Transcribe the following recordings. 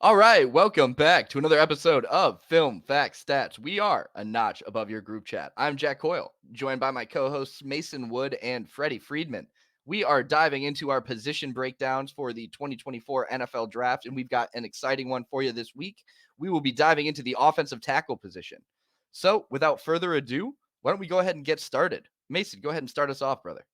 All right, welcome back to another episode of Film Facts Stats. We are a notch above your group chat. I'm Jack Coyle, joined by my co-hosts Mason Wood and Freddie Friedman. We are diving into our position breakdowns for the 2024 NFL Draft, and we've got an exciting one for you this week. We will be diving into the offensive tackle position. So, without further ado, why don't we go ahead and get started? Mason, go ahead and start us off, brother.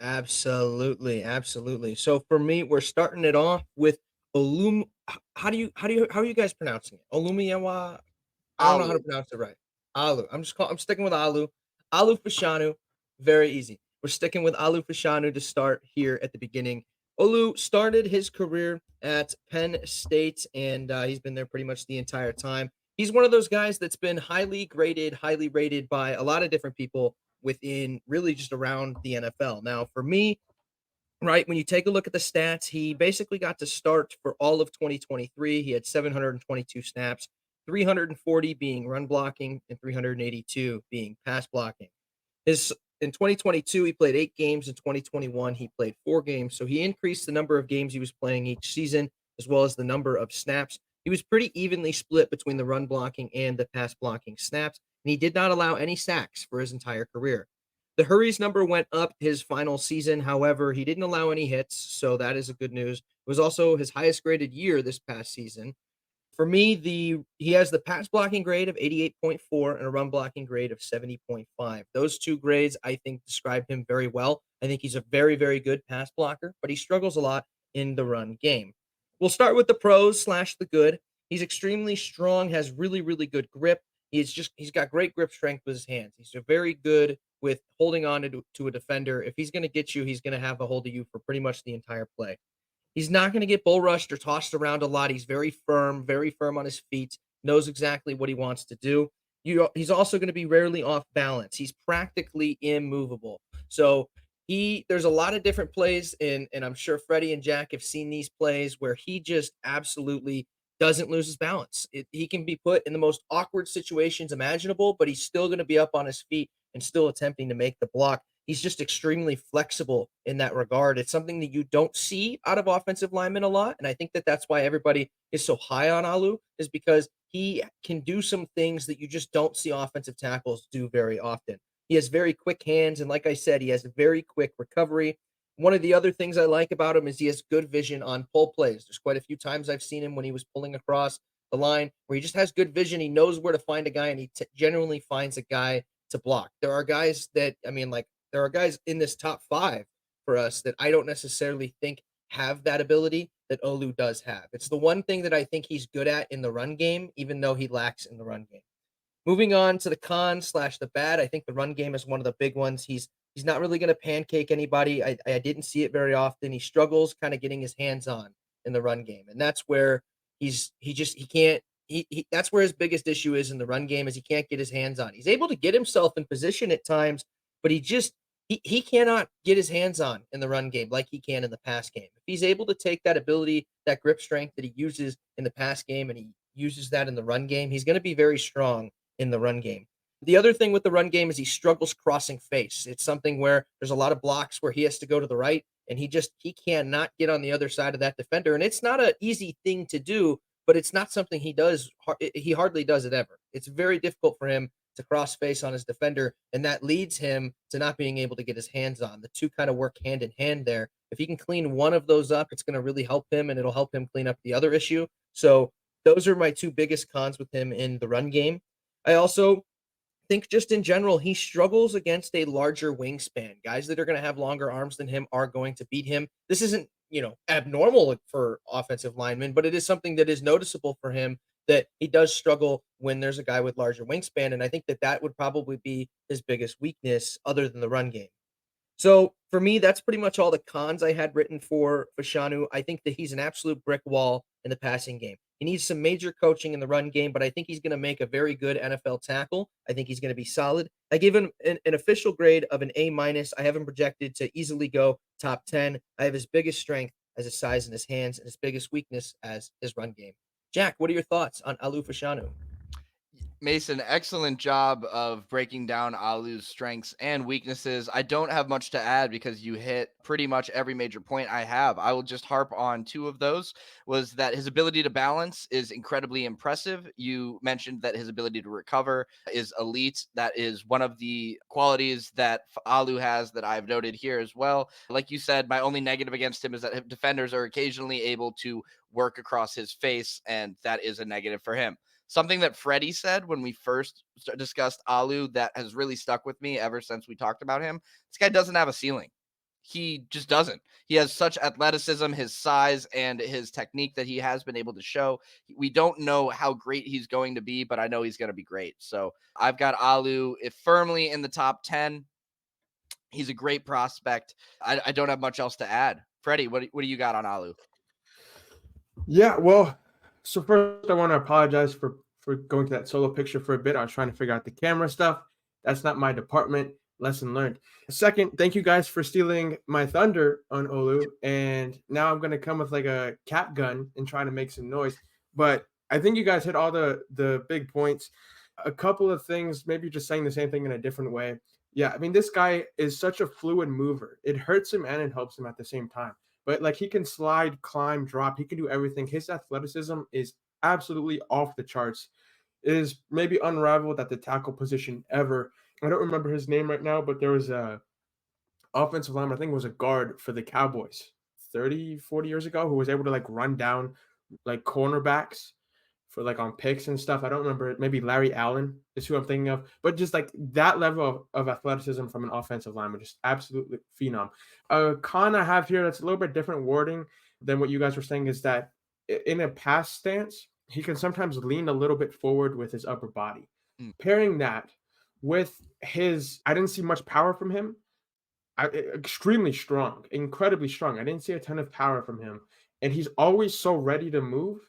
Absolutely, absolutely. So for me, we're starting it off with how are you guys pronouncing it? Olumiyawa. I don't know how to Alu. pronounce it right. Alu. I'm sticking with Alu. Alu Fashanu. Very easy. We're sticking with Alu Fashanu to start here at the beginning. Olu started his career at Penn State, and he's been there pretty much the entire time. He's one of those guys that's been highly graded, highly rated by a lot of different people within really just around the NFL. Now, for me, right, when you take a look at the stats, he basically got to start for all of 2023. He had 722 snaps, 340 being run blocking and 382 being pass blocking. His In 2022, he played 8 games. In 2021, he played 4 games. So he increased the number of games he was playing each season, as well as the number of snaps. He was pretty evenly split between the run blocking and the pass blocking snaps, and he did not allow any sacks for his entire career. The hurries number went up his final season. However, he didn't allow any hits, so that is a good news. It was also his highest graded year this past season. For me, the he has the pass blocking grade of 88.4 and a run blocking grade of 70.5. Those two grades, I think, describe him very well. I think he's a very, very good pass blocker, but he struggles a lot in the run game. We'll start with the pros slash the good. He's extremely strong, has really, really good grip. He's got great grip strength with his hands. He's very good with holding on to a defender. If he's going to get you, he's going to have a hold of you for pretty much the entire play. He's not going to get bull rushed or tossed around a lot. He's very firm on his feet, knows exactly what he wants to do. He's also going to be rarely off balance. He's practically immovable. So there's a lot of different plays, and I'm sure Freddie and Jack have seen these plays where he just absolutely doesn't lose his balance. He can be put in the most awkward situations imaginable, but he's still going to be up on his feet and still attempting to make the block. He's just extremely flexible in that regard. It's something that you don't see out of offensive linemen a lot, and I think that that's why everybody is so high on Alu, is because he can do some things that you just don't see offensive tackles do very often. He has very quick hands, and like I said, he has a very quick recovery. One of the other things I like about him is he has good vision on pull plays. There's quite a few times I've seen him when he was pulling across the line where he just has good vision. He knows where to find a guy, and he genuinely finds a guy to block. There are guys in this top five for us that I don't necessarily think have that ability that Olu does have. It's the one thing that I think he's good at in the run game, even though he lacks in the run game. Moving on to the con slash the bad, I think the run game is one of the big ones. He's not really going to pancake anybody. I didn't see it very often. He struggles kind of getting his hands on in the run game, and that's where he can't. That's where his biggest issue is in the run game is he can't get his hands on. He's able to get himself in position at times, but he cannot get his hands on in the run game like he can in the pass game. If he's able to take that ability, that grip strength that he uses in the pass game, and he uses that in the run game, he's going to be very strong in the run game. The other thing with the run game is he struggles crossing face. It's something where there's a lot of blocks where he has to go to the right, and he cannot get on the other side of that defender. And it's not an easy thing to do, but it's not something he does. He hardly does it ever. It's very difficult for him to cross face on his defender, and that leads him to not being able to get his hands on. The two kind of work hand in hand there. If he can clean one of those up, it's going to really help him, and it'll help him clean up the other issue. So those are my two biggest cons with him in the run game. I also think just in general, he struggles against a larger wingspan. Guys that are going to have longer arms than him are going to beat him. This isn't, abnormal for offensive linemen, but it is something that is noticeable for him that he does struggle when there's a guy with larger wingspan. And I think that that would probably be his biggest weakness other than the run game. So for me, that's pretty much all the cons I had written for Fashanu. I think that he's an absolute brick wall in the passing game. He needs some major coaching in the run game, but I think he's going to make a very good NFL tackle. I think he's going to be solid. I give him an official grade of an A minus. I have him projected to easily go top 10. I have his biggest strength as his size in his hands and his biggest weakness as his run game. Jack, what are your thoughts on Alu Fashanu? Mason, excellent job of breaking down Alu's strengths and weaknesses. I don't have much to add because you hit pretty much every major point I have. I will just harp on two of those. Was that his ability to balance is incredibly impressive. You mentioned that his ability to recover is elite. That is one of the qualities that Alu has that I've noted here as well. Like you said, my only negative against him is that defenders are occasionally able to work across his face, and that is a negative for him. Something that Freddie said when we first discussed Alu that has really stuck with me ever since we talked about him. This guy doesn't have a ceiling. He just doesn't. He has such athleticism, his size, and his technique that he has been able to show. We don't know how great he's going to be, but I know he's going to be great. So I've got Alu firmly in the top 10. He's a great prospect. I don't have much else to add. Freddie, what do you got on Alu? Yeah, well, so first I want to apologize for going to that solo picture for a bit. I was trying to figure out the camera stuff. That's not my department. Lesson learned. Second, thank you guys for stealing my thunder on Olu. And now I'm gonna come with like a cap gun and try to make some noise. But I think you guys hit all the big points. A couple of things, maybe just saying the same thing in a different way. Yeah, I mean, this guy is such a fluid mover. It hurts him and it helps him at the same time. But like he can slide, climb, drop. He can do everything. His athleticism is absolutely off the charts. It is maybe unrivaled at the tackle position ever. I don't remember his name right now, but there was a offensive lineman, I think it was a guard for the Cowboys 30, 40 years ago, who was able to like run down like cornerbacks for like on picks and stuff. I don't remember it. Maybe Larry Allen is who I'm thinking of, but just like that level of athleticism from an offensive lineman, just absolutely phenom. A con I have here that's a little bit different wording than what you guys were saying is that in a pass stance, he can sometimes lean a little bit forward with his upper body. Pairing that with his, I didn't see much power from him. Extremely strong, incredibly strong. I didn't see a ton of power from him, and he's always so ready to move.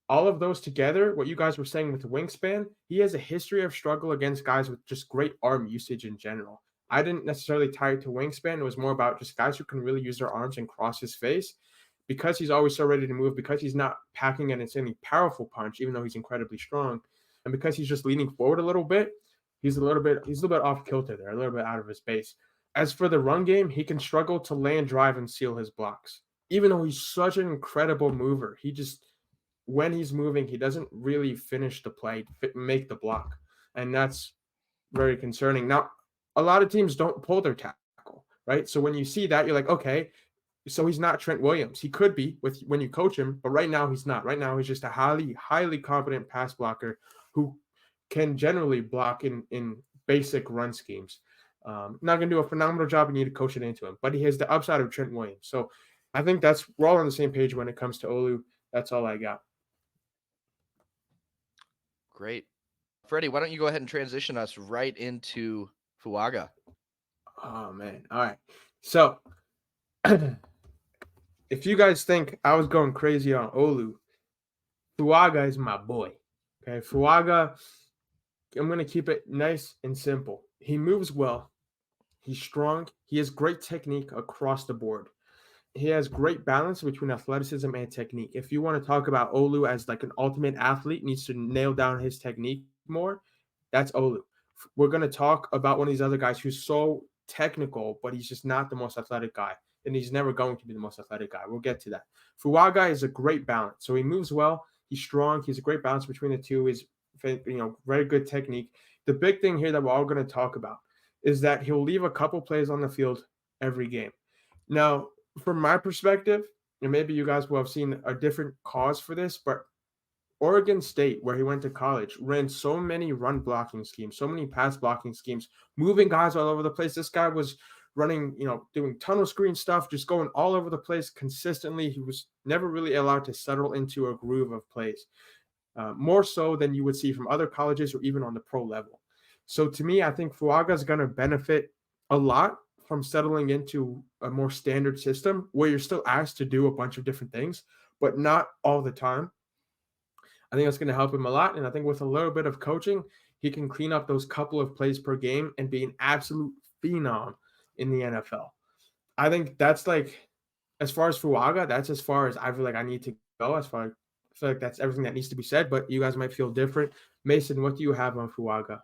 All of those together, what you guys were saying with the wingspan, he has a history of struggle against guys with just great arm usage in general. I didn't necessarily tie it to wingspan. It was more about just guys who can really use their arms and cross his face because he's always so ready to move, because he's not packing an insanely powerful punch, even though he's incredibly strong, and because he's just leaning forward a little bit, he's a little bit off kilter there, a little bit out of his base. As for the run game, he can struggle to land, drive, and seal his blocks. Even though he's such an incredible mover, he just, when he's moving, he doesn't really finish the play, make the block. And that's very concerning. Now, a lot of teams don't pull their tackle, right? So when you see that, you're like, okay, so he's not Trent Williams. He could be with when you coach him, but right now he's not. Right now he's just a highly competent pass blocker who can generally block in basic run schemes. Not going to do a phenomenal job. You need to coach it into him, but he has the upside of Trent Williams. So I think we're all on the same page when it comes to Olu. That's all I got. Great. Freddie, why don't you go ahead and transition us right into Fuaga? Oh, man. All right. So if you guys think I was going crazy on Olu, Fuaga is my boy. Okay. Fuaga, I'm going to keep it nice and simple. He moves well. He's strong. He has great technique across the board. He has great balance between athleticism and technique. If you want to talk about Olu as like an ultimate athlete, needs to nail down his technique more, that's Olu. We're going to talk about one of these other guys who's so technical, but he's just not the most athletic guy. And he's never going to be the most athletic guy. We'll get to that. Fuaga is a great balance. So he moves well. He's strong. He's a great balance between the two. He's, very good technique. The big thing here that we're all going to talk about is that he'll leave a couple plays on the field every game. Now, from my perspective, and maybe you guys will have seen a different cause for this, but Oregon State, where he went to college, ran so many run blocking schemes, so many pass blocking schemes, moving guys all over the place. This guy was running, doing tunnel screen stuff, just going all over the place consistently. He was never really allowed to settle into a groove of plays, more so than you would see from other colleges or even on the pro level. So to me, I think Fuaga is going to benefit a lot from settling into a more standard system where you're still asked to do a bunch of different things, but not all the time. I think that's going to help him a lot. And I think with a little bit of coaching, he can clean up those couple of plays per game and be an absolute phenom in the NFL. I think that's like, as far as Fuaga, that's as far as I feel like I need to go. I feel like that's everything that needs to be said, but you guys might feel different. Mason, what do you have on Fuaga?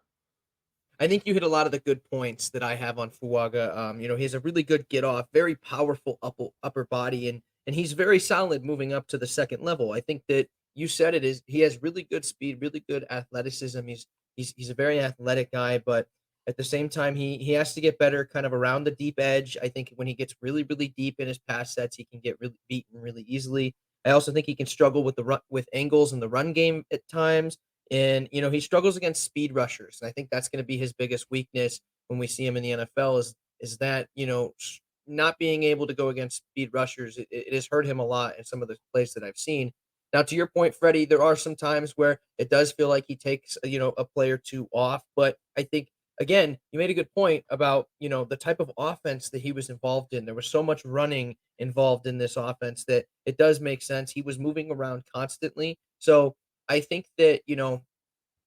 I think you hit a lot of the good points that I have on Fuaga. He has a really good get off, very powerful upper body, and he's very solid moving up to the second level. I think that you said it is he has really good speed, really good athleticism. He's a very athletic guy, but at the same time, he has to get better kind of around the deep edge. I think when he gets really, really deep in his pass sets, he can get really beaten really easily. I also think he can struggle with the run with angles in the run game at times. And he struggles against speed rushers, and I think that's going to be his biggest weakness when we see him in the NFL is that not being able to go against speed rushers. It has hurt him a lot in some of the plays that I've seen. Now, to your point, Freddie, there are some times where it does feel like he takes a play or two off, but I think again, you made a good point about the type of offense that he was involved in. There was so much running involved in this offense that it does make sense. He was moving around constantly, so I think that,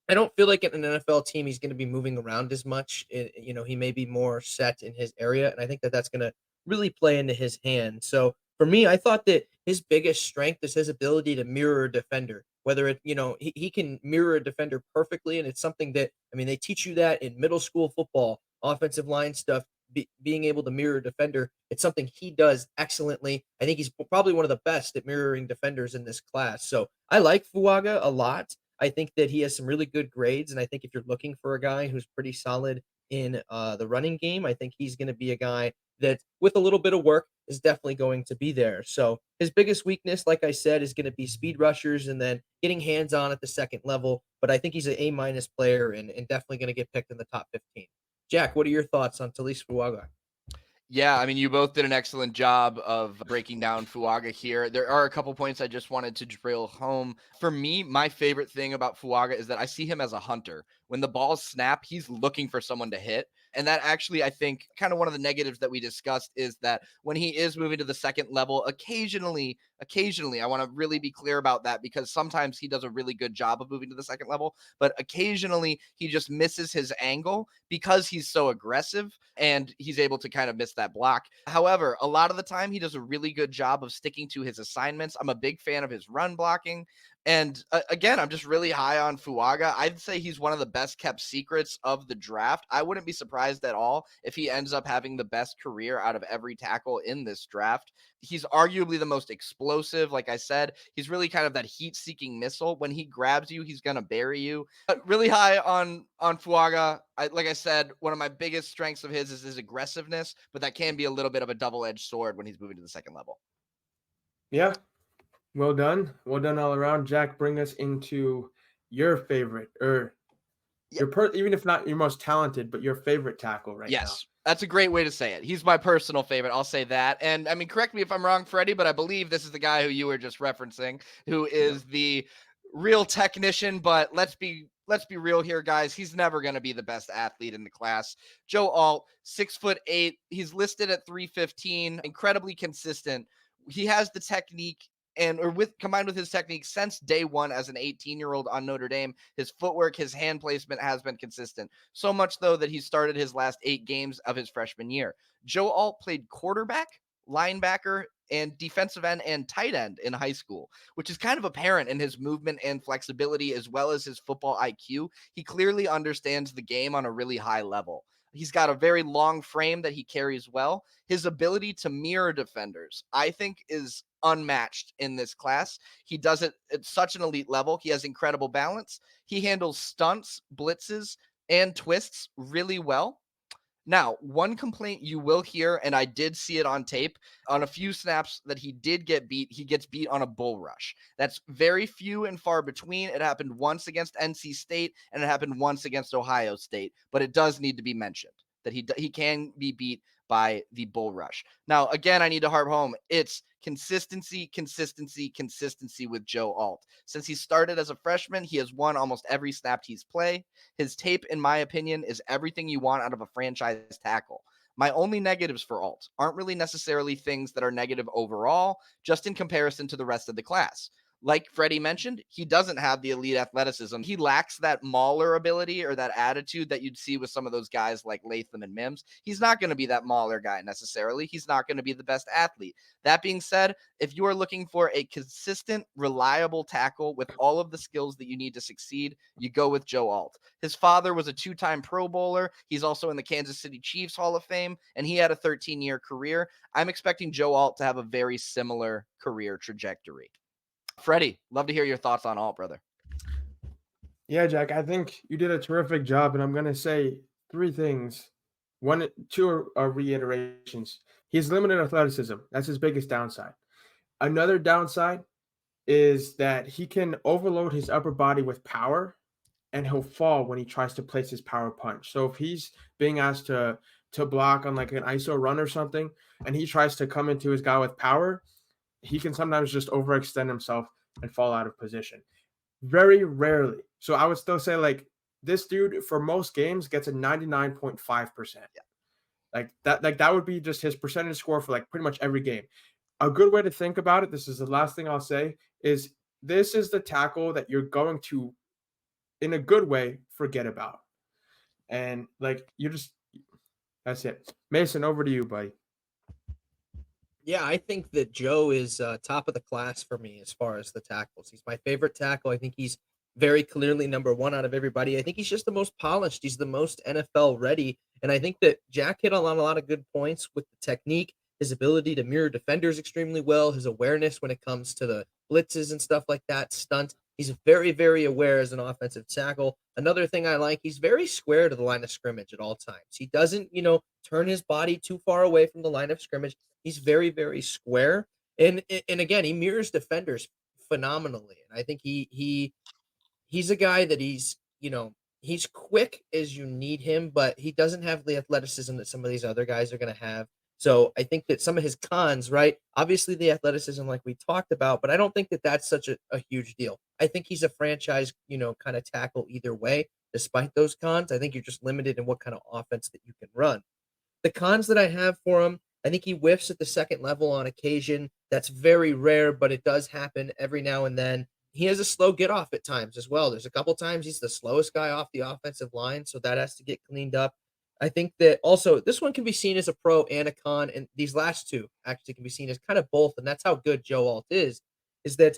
I don't feel like in an NFL team he's going to be moving around as much. He may be more set in his area, and I think that that's going to really play into his hand. So for me, I thought that his biggest strength is his ability to mirror a defender. Whether he can mirror a defender perfectly, and it's something that they teach you that in middle school football, offensive line stuff. Being able to mirror a defender, it's something he does excellently. I think he's probably one of the best at mirroring defenders in this class. So I like Fuaga a lot. I think that he has some really good grades, and I think if you're looking for a guy who's pretty solid in the running game, I think he's going to be a guy that, with a little bit of work, is definitely going to be there. So his biggest weakness, like I said, is going to be speed rushers and then getting hands on at the second level. But I think he's an A-minus player and definitely going to get picked in the top 15. Jack, what are your thoughts on Talise Fuaga? Yeah, I mean, you both did an excellent job of breaking down Fuaga here. There are a couple points I just wanted to drill home. For me, my favorite thing about Fuaga is that I see him as a hunter. When the balls snap, he's looking for someone to hit. And that actually, I think, kind of one of the negatives that we discussed is that when he is moving to the second level, occasionally, I want to really be clear about that because sometimes he does a really good job of moving to the second level, but occasionally he just misses his angle because he's so aggressive and he's able to kind of miss that block. However, a lot of the time he does a really good job of sticking to his assignments. I'm a big fan of his run blocking. And again, I'm just really high on Fuaga. I'd say he's one of the best kept secrets of the draft. I wouldn't be surprised at all if he ends up having the best career out of every tackle in this draft. He's arguably the most explosive. Like I said, he's really kind of that heat-seeking missile. When he grabs you, he's going to bury you. But really high on Fuaga. Like I said, one of my biggest strengths of his is his aggressiveness, but that can be a little bit of a double-edged sword when he's moving to the second level. Yeah, well done. Well done all around. Jack, bring us into your favorite, or even if not your most talented, but your favorite tackle right now. Yes, that's a great way to say it. He's my personal favorite. I'll say that. And I mean, correct me if I'm wrong, Freddie, but I believe this is the guy who you were just referencing, who is the real technician. But let's be real here, guys. He's never going to be the best athlete in the class. Joe Alt, 6'8". He's listed at 315. Incredibly consistent. He has the technique combined with his technique since day one as an 18-year-old on Notre Dame. His footwork, his hand placement has been consistent. So much, though, that he started his last 8 games of his freshman year. Joe Alt played quarterback, linebacker, and defensive end and tight end in high school, which is kind of apparent in his movement and flexibility as well as his football IQ. He clearly understands the game on a really high level. He's got a very long frame that he carries well. His ability to mirror defenders, I think, is unmatched in this class. He does it at such an elite level. He has incredible balance. He handles stunts, blitzes, and twists really well. Now, one complaint you will hear, and I did see it on tape, on a few snaps that he did get beat, he gets beat on a bull rush. That's very few and far between. It happened once against NC State, and it happened once against Ohio State, but it does need to be mentioned that he can be beat by the bull rush. Now, again, I need to harp home. It's consistency with Joe Alt. Since he started as a freshman, he has won almost every snap he's played. His tape, in my opinion, is everything you want out of a franchise tackle. My only negatives for Alt aren't really necessarily things that are negative overall, just in comparison to the rest of the class. Like Freddie mentioned, he doesn't have the elite athleticism. He lacks that mauler ability or that attitude that you'd see with some of those guys like Latham and Mims. He's not going to be that mauler guy necessarily. He's not going to be the best athlete. That being said, if you are looking for a consistent, reliable tackle with all of the skills that you need to succeed, you go with Joe Alt. His father was a 2-time Pro Bowler. He's also in the Kansas City Chiefs Hall of Fame, and he had a 13-year career. I'm expecting Joe Alt to have a very similar career trajectory. Freddie, love to hear your thoughts on Alt, brother. Yeah, Jack, I think you did a terrific job, and I'm going to say three things. One, two are reiterations. He's limited athleticism. That's his biggest downside. Another downside is that he can overload his upper body with power, and he'll fall when he tries to place his power punch. So if he's being asked to block on like an ISO run or something, and he tries to come into his guy with power, he can sometimes just overextend himself and fall out of position. Very rarely. So I would still say like this dude for most games gets a 99.5%. Yeah. Like that would be just his percentage score for like pretty much every game. A good way to think about it, this is the last thing I'll say, is this is the tackle that you're going to, in a good way, forget about. And like that's it. Mason, over to you, buddy. Yeah, I think that Joe is top of the class for me as far as the tackles. He's my favorite tackle. I think he's very clearly number one out of everybody. I think he's just the most polished. He's the most NFL ready. And I think that Jack hit on a lot of good points with the technique, his ability to mirror defenders extremely well, his awareness when it comes to the blitzes and stuff like that, stunt. He's very, very aware as an offensive tackle. Another thing I like, he's very square to the line of scrimmage at all times. He doesn't, turn his body too far away from the line of scrimmage. He's very, very square. And again, he mirrors defenders phenomenally. And I think he's a guy that he's quick as you need him, but he doesn't have the athleticism that some of these other guys are going to have. So I think that some of his cons, right? Obviously the athleticism, like we talked about, but I don't think that that's such a huge deal. I think he's a franchise, kind of tackle either way, despite those cons. I think you're just limited in what kind of offense that you can run. The cons that I have for him, I think he whiffs at the second level on occasion. That's very rare, but it does happen every now and then. He has a slow get off at times as well. There's a couple times he's the slowest guy off the offensive line, so that has to get cleaned up. I think that also this one can be seen as a pro and a con, and these last two actually can be seen as kind of both, and that's how good Joe Alt is that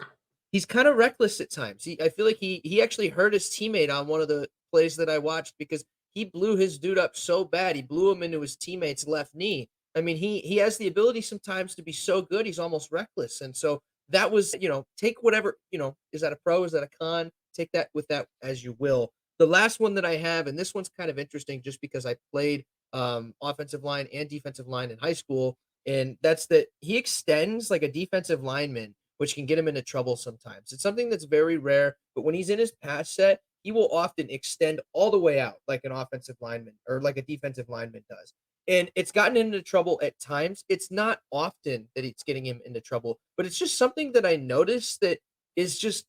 he's kind of reckless at times. I feel like he actually hurt his teammate on one of the plays that I watched because he blew his dude up so bad. He blew him into his teammate's left knee. I mean, he has the ability sometimes to be so good, he's almost reckless. And so that was, take whatever, is that a pro? Is that a con? Take that with that as you will. The last one that I have, and this one's kind of interesting just because I played offensive line and defensive line in high school, and that's that he extends like a defensive lineman, which can get him into trouble sometimes. It's something that's very rare, but when he's in his pass set, he will often extend all the way out like an offensive lineman or like a defensive lineman does. And it's gotten him into trouble at times. It's not often that it's getting him into trouble, but it's just something that I noticed that is just,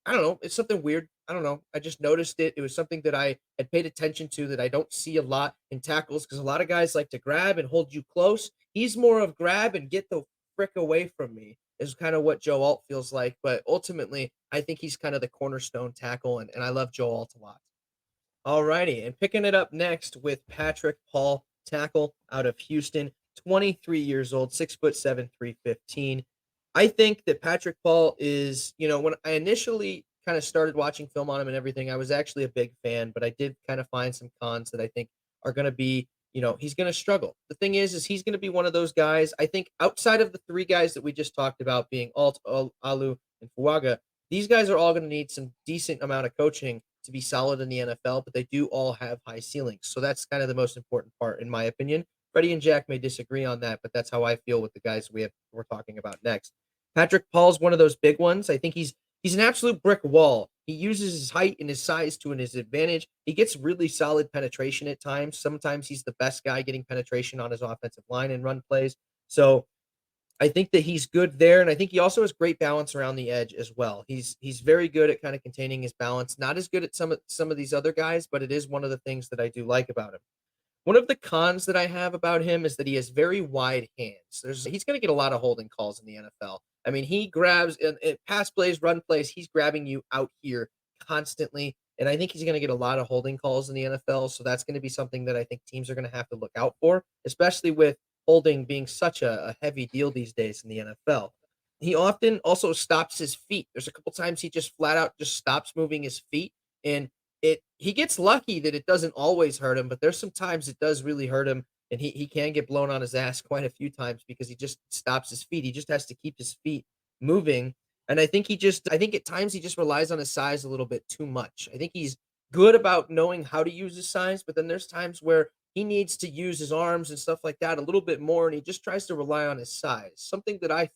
I don't know, it's something weird. I don't know. I just noticed it. It was something that I had paid attention to that I don't see a lot in tackles because a lot of guys like to grab and hold you close. He's more of grab and get the frick away from me is kind of what Joe Alt feels like. But ultimately, I think he's kind of the cornerstone tackle, and I love Joe Alt a lot. All righty. And picking it up next with Patrick Paul, tackle out of Houston, 23 years old, 6'7", 315. I think that Patrick Paul is, when I initially kind of started watching film on him and everything, I was actually a big fan, but I did kind of find some cons that I think are going to be, he's going to struggle. The thing is he's going to be one of those guys, I think outside of the three guys that we just talked about being Alt, Alu, and Fuaga, these guys are all going to need some decent amount of coaching to be solid in the NFL, but they do all have high ceilings. So that's kind of the most important part, in my opinion. Freddie and Jack may disagree on that, but that's how I feel with the guys we're talking about next. Patrick Paul's one of those big ones. I think he's an absolute brick wall. He uses his height and his size to his advantage. He gets really solid penetration at times. Sometimes he's the best guy getting penetration on his offensive line and run plays. So I think that he's good there, and I think he also has great balance around the edge as well. He's very good at kind of containing his balance. Not as good at some of these other guys, but it is one of the things that I do like about him. One of the cons that I have about him is that he has very wide hands. He's going to get a lot of holding calls in the NFL. I mean, he grabs in pass plays, run plays. He's grabbing you out here constantly. And I think he's going to get a lot of holding calls in the NFL. So that's going to be something that I think teams are going to have to look out for, especially with holding being such a heavy deal these days in the NFL. He often also stops his feet. There's a couple times he just flat out just stops moving his feet. And he gets lucky that it doesn't always hurt him, but there's some times it does really hurt him. And he can get blown on his ass quite a few times because he just stops his feet. He just has to keep his feet moving. And I think at times he just relies on his size a little bit too much. I think he's good about knowing how to use his size, but then there's times where he needs to use his arms and stuff like that a little bit more, and he just tries to rely on his size. Something that I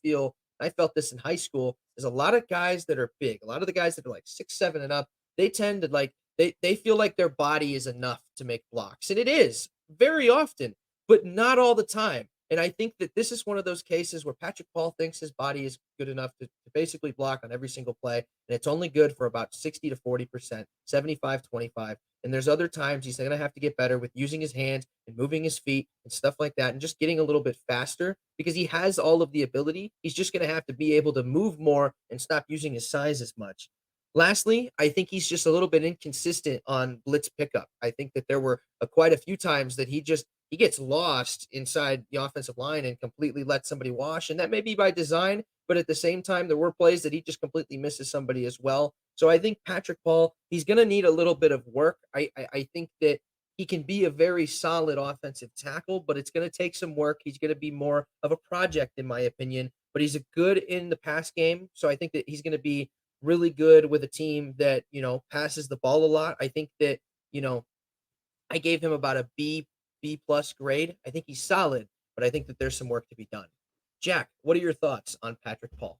felt this in high school, is a lot of guys that are big, a lot of the guys that are like 6'7" and up, they tend to like they feel like their body is enough to make blocks. And it is very often, but not all the time. And I think that this is one of those cases where Patrick Paul thinks his body is good enough to basically block on every single play. And it's only good for about 60 to 40%, 75-25. And there's other times he's going to have to get better with using his hands and moving his feet and stuff like that and just getting a little bit faster because he has all of the ability. He's just going to have to be able to move more and stop using his size as much. Lastly, I think he's just a little bit inconsistent on blitz pickup. I think that there were quite a few times that he gets lost inside the offensive line and completely lets somebody wash, and that may be by design, but at the same time, there were plays that he just completely misses somebody as well. So I think Patrick Paul, he's going to need a little bit of work. I think that he can be a very solid offensive tackle, but it's going to take some work. He's going to be more of a project, in my opinion, but he's a good in the pass game. So I think that he's going to be really good with a team that, passes the ball a lot. I think that, I gave him about a B plus grade. I think he's solid, but I think that there's some work to be done. Jack, what are your thoughts on Patrick Paul?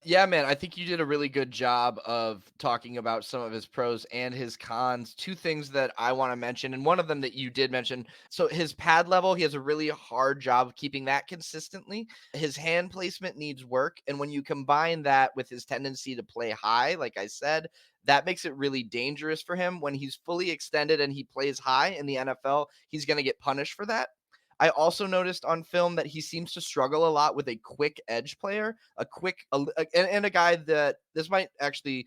Yeah, man, I think you did a really good job of talking about some of his pros and his cons. Two things that I want to mention, and one of them that you did mention. So his pad level, he has a really hard job of keeping that consistently. His hand placement needs work. And when you combine that with his tendency to play high, like I said, that makes it really dangerous for him. When he's fully extended and he plays high in the NFL, he's going to get punished for that. I also noticed on film that he seems to struggle a lot with a quick edge player, and a guy that this might actually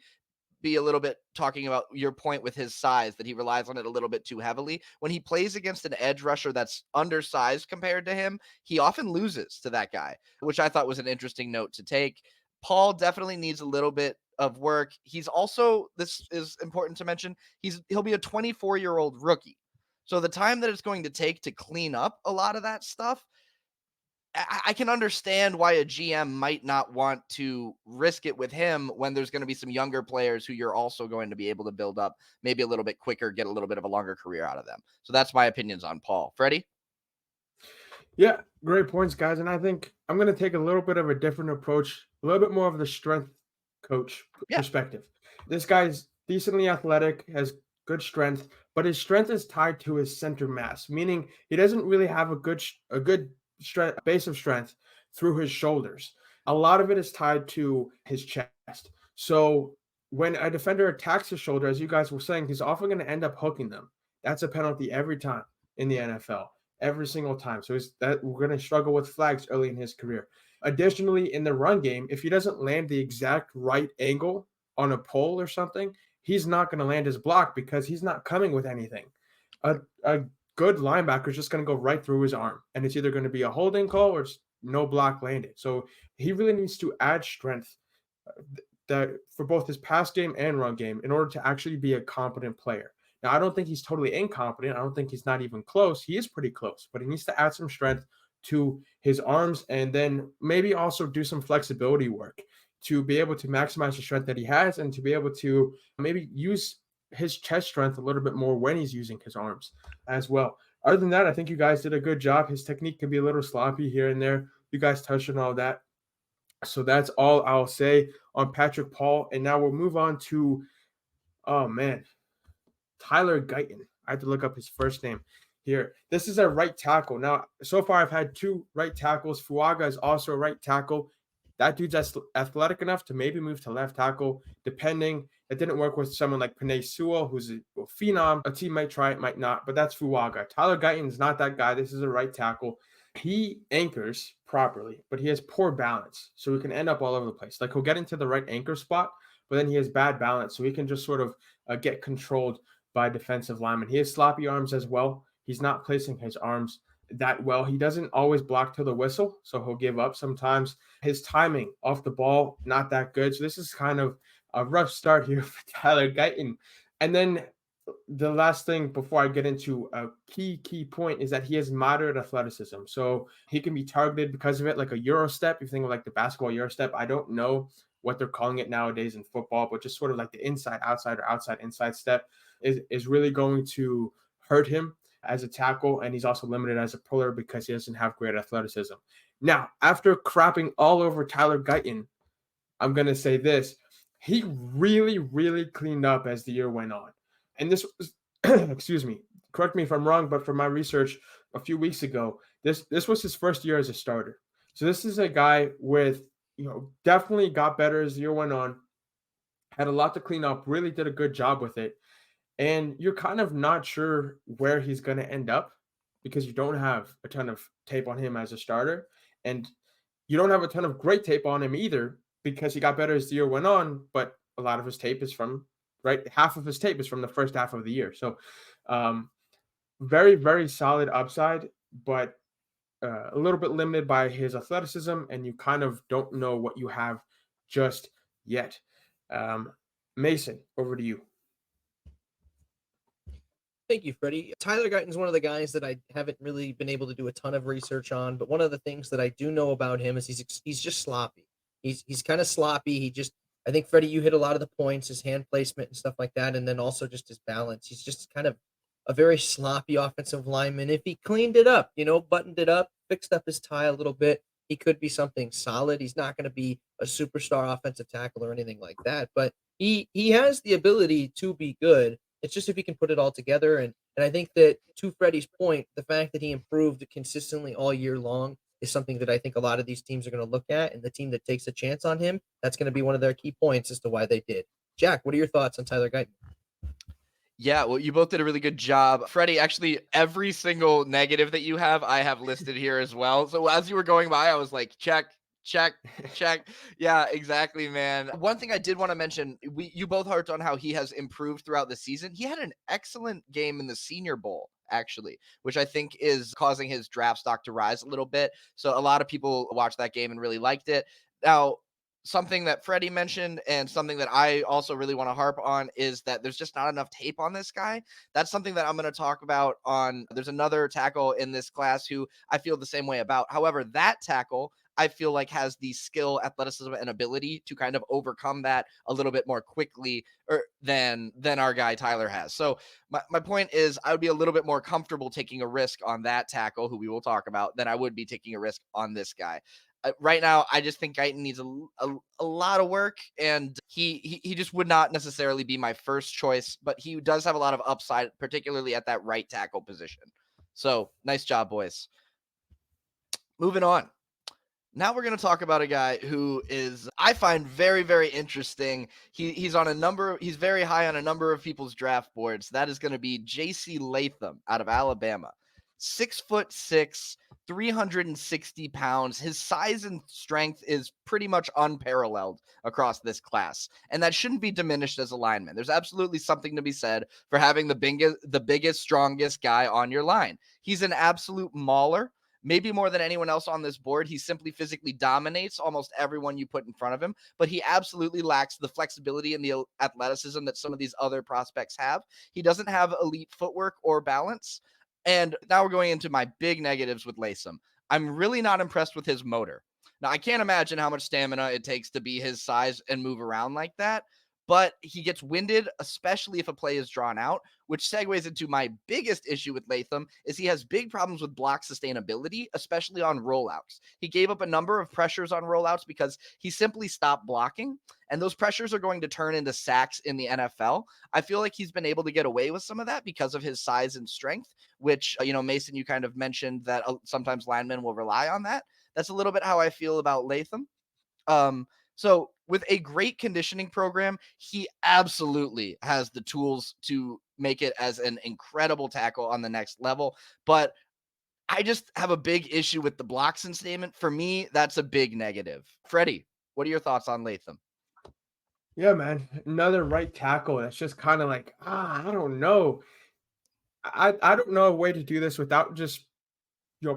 be a little bit talking about your point with his size, that he relies on it a little bit too heavily. When he plays against an edge rusher that's undersized compared to him, he often loses to that guy, which I thought was an interesting note to take. Paul definitely needs a little bit of work. He's also, this is important to mention, he'll be a 24-year-old rookie. So the time that it's going to take to clean up a lot of that stuff, I can understand why a GM might not want to risk it with him when there's going to be some younger players who you're also going to be able to build up maybe a little bit quicker, get a little bit of a longer career out of them. So that's my opinions on Paul. Freddie? Yeah, great points, guys. And I think I'm going to take a little bit of a different approach, a little bit more of the strength coach Yeah. perspective. This guy's decently athletic, has good strength, but his strength is tied to his center mass, meaning he doesn't really have a good strength, base of strength through his shoulders. A lot of it is tied to his chest. So when a defender attacks his shoulder, as you guys were saying, he's often going to end up hooking them. That's a penalty every time in the NFL, every single time. So we're going to struggle with flags early in his career. Additionally, in the run game, if he doesn't land the exact right angle on a pole or something, he's not going to land his block because he's not coming with anything. A good linebacker is just going to go right through his arm, and it's either going to be a holding call or it's no block landed. So he really needs to add strength that for both his pass game and run game in order to actually be a competent player. Now, I don't think he's totally incompetent. I don't think he's not even close. He is pretty close, but he needs to add some strength to his arms and then maybe also do some flexibility work to be able to maximize the strength that he has and to be able to maybe use his chest strength a little bit more when he's using his arms as well. Other than that, I think you guys did a good job. His technique can be a little sloppy here and there. You guys touched on all that. So that's all I'll say on Patrick Paul. And now we'll move on to, Tyler Guyton. I have to look up his first name here. This is a right tackle. Now, so far I've had two right tackles. Fuaga is also a right tackle. That dude's athletic enough to maybe move to left tackle, depending. It didn't work with someone like Penei Sewell, who's a phenom. A team might try it, might not, but that's Fuaga. Tyler Guyton is not that guy. This is a right tackle. he anchors properly, but he has poor balance. So he can end up all over the place. Like he'll get into the right anchor spot, but then he has bad balance. So he can just sort of get controlled by defensive linemen. He has sloppy arms as well. He's not placing his arms that well. He doesn't always block to the whistle, so he'll give up sometimes. His timing off the ball, not that good. So this is kind of a rough start here for Tyler Guyton. And then the last thing before I get into a key point is that he has moderate athleticism. So he can be targeted because of it, like a Euro step. If you think of like the basketball Euro step, I don't know what they're calling it nowadays in football, but just sort of like the inside, outside, or outside, inside step is really going to hurt him as a tackle. And he's also limited as a puller because he doesn't have great athleticism. Now, after crapping all over Tyler Guyton, I'm going to say this. He really, really cleaned up as the year went on. And this was, excuse me, correct me if I'm wrong, but from my research a few weeks ago, this was his first year as a starter. So this is a guy with, definitely got better as the year went on, had a lot to clean up, really did a good job with it. And you're kind of not sure where he's going to end up because you don't have a ton of tape on him as a starter. And you don't have a ton of great tape on him either because he got better as the year went on, but a lot of his tape is from half of his tape is from the first half of the year. So very, very solid upside, but a little bit limited by his athleticism, and you kind of don't know what you have just yet. Mason, over to you. Thank you, Freddie. Tyler Guyton's one of the guys that I haven't really been able to do a ton of research on, but one of the things that I do know about him is he's just sloppy. He's kind of sloppy. I think, Freddie, you hit a lot of the points, his hand placement and stuff like that, and then also just his balance. He's just kind of a very sloppy offensive lineman. If he cleaned it up, buttoned it up, fixed up his tie a little bit, he could be something solid. He's not going to be a superstar offensive tackle or anything like that, but he has the ability to be good. It's just if he can put it all together. And I think that, to Freddie's point, the fact that he improved consistently all year long is something that I think a lot of these teams are going to look at. And the team that takes a chance on him, that's going to be one of their key points as to why they did. Jack, what are your thoughts on Tyler Guyton? Yeah, well, you both did a really good job. Freddie, actually, every single negative that you have, I have listed here as well. So as you were going by, I was like, check. Yeah, exactly, man. One thing I did want to mention, you both harped on how he has improved throughout the season. He had an excellent game in the Senior Bowl, actually, which I think is causing his draft stock to rise a little bit. So a lot of people watched that game and really liked it. Now, something that Freddie mentioned and something that I also really want to harp on is that there's just not enough tape on this guy. That's something that I'm going to talk about there's another tackle in this class who I feel the same way about. However, that tackle I feel like has the skill, athleticism, and ability to kind of overcome that a little bit more quickly than our guy Tyler has. So my point is I would be a little bit more comfortable taking a risk on that tackle, who we will talk about, than I would be taking a risk on this guy. Right now, I just think Guyton needs a lot of work, and he just would not necessarily be my first choice, but he does have a lot of upside, particularly at that right tackle position. So nice job, boys. Moving on. Now we're going to talk about a guy who I find very, very interesting. He's very high on a number of people's draft boards. That is going to be J.C. Latham out of Alabama. 6'6", 360 pounds. His size and strength is pretty much unparalleled across this class, and that shouldn't be diminished as a lineman. There's absolutely something to be said for having the biggest, strongest guy on your line. He's an absolute mauler. Maybe more than anyone else on this board. He simply physically dominates almost everyone you put in front of him, but he absolutely lacks the flexibility and the athleticism that some of these other prospects have. He doesn't have elite footwork or balance. And now we're going into my big negatives with Latham. I'm really not impressed with his motor. Now, I can't imagine how much stamina it takes to be his size and move around like that, but he gets winded, especially if a play is drawn out, which segues into my biggest issue with Latham is he has big problems with block sustainability, especially on rollouts. He gave up a number of pressures on rollouts because he simply stopped blocking, and those pressures are going to turn into sacks in the NFL. I feel like he's been able to get away with some of that because of his size and strength, which, Mason, you kind of mentioned that sometimes linemen will rely on that. That's a little bit how I feel about Latham. So with a great conditioning program, he absolutely has the tools to make it as an incredible tackle on the next level. But I just have a big issue with the blocks and statement. For me, that's a big negative. Freddie, what are your thoughts on Latham? Yeah, man. Another right tackle. That's just kind of like, I don't know. I don't know a way to do this without just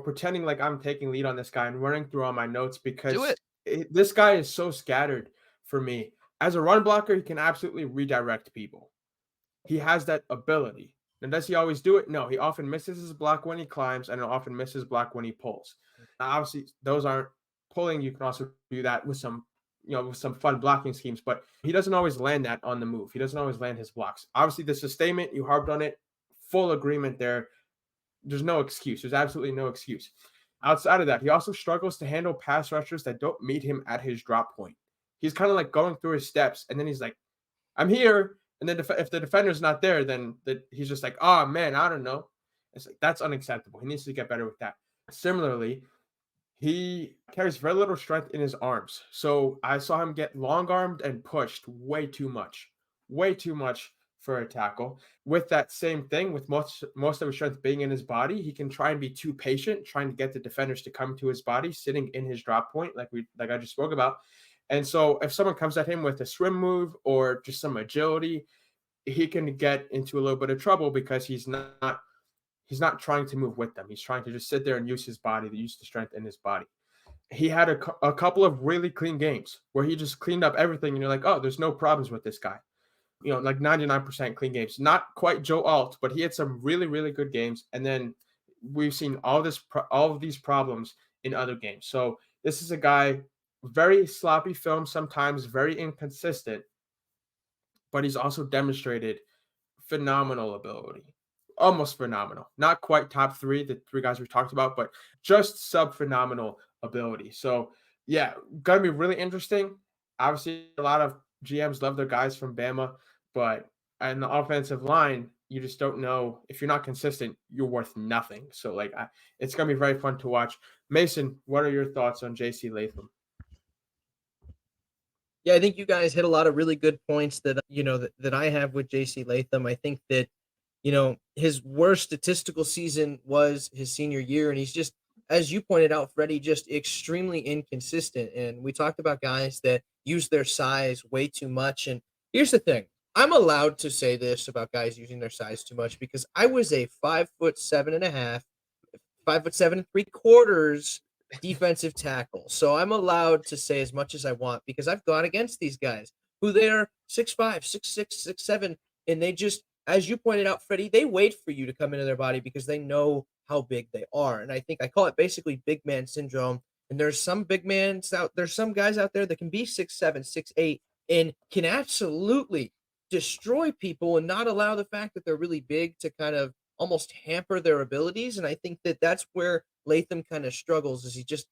pretending like I'm taking lead on this guy and running through all my notes Do because it. this guy is so scattered for me. As a run blocker, he can absolutely redirect people. He has that ability. And does he always do it? No, he often misses his block when he climbs and often misses block when he pulls. Now, obviously, those aren't pulling. You can also do that with some, with some fun blocking schemes, but he doesn't always land that on the move. He doesn't always land his blocks. Obviously, the sustainment, you harped on it, full agreement there. There's no excuse. There's absolutely no excuse. Outside of that, he also struggles to handle pass rushers that don't meet him at his drop point. He's kind of like going through his steps, and then he's like, I'm here. And then if the defender's not there, then he's just like, oh, man, I don't know. It's like, that's unacceptable. He needs to get better with that. Similarly, he carries very little strength in his arms. So I saw him get long armed and pushed way too much for a tackle. With that same thing, with most of his strength being in his body, he can try and be too patient, trying to get the defenders to come to his body, sitting in his drop point, like I just spoke about. And so if someone comes at him with a swim move or just some agility, he can get into a little bit of trouble because he's not trying to move with them. He's trying to just sit there and use his body, to use the strength in his body. He had a couple of really clean games where he just cleaned up everything, and you're like, oh, there's no problems with this guy. Like 99% clean games. Not quite Joe Alt, but he had some really, really good games. And then we've seen all of these problems in other games. So this is a guy, very sloppy film sometimes, very inconsistent, but he's also demonstrated phenomenal ability. Almost phenomenal. Not quite top three, the three guys we talked about, but just sub-phenomenal ability. So, yeah, going to be really interesting. Obviously, a lot of GMs love their guys from Bama, but in the offensive line, you just don't know. If you're not consistent, you're worth nothing. So, it's going to be very fun to watch. Mason, what are your thoughts on JC Latham? Yeah, I think you guys hit a lot of really good points that that I have with JC Latham. I think that his worst statistical season was his senior year, and he's just, as you pointed out, Freddie, just extremely inconsistent. And we talked about guys that use their size way too much. And here's the thing. I'm allowed to say this about guys using their size too much because I was a 5'7.5", 5'7.75" defensive tackle. So I'm allowed to say as much as I want because I've gone against these guys who they're 6'5", 6'6", 6'7", and they just, as you pointed out, Freddie, they wait for you to come into their body because they know how big they are. And I think I call it basically big man syndrome. And there's some there's some guys out there that can be 6'7", 6'8", and can absolutely destroy people and not allow the fact that they're really big to kind of almost hamper their abilities. And I think that that's where Latham kind of struggles is he just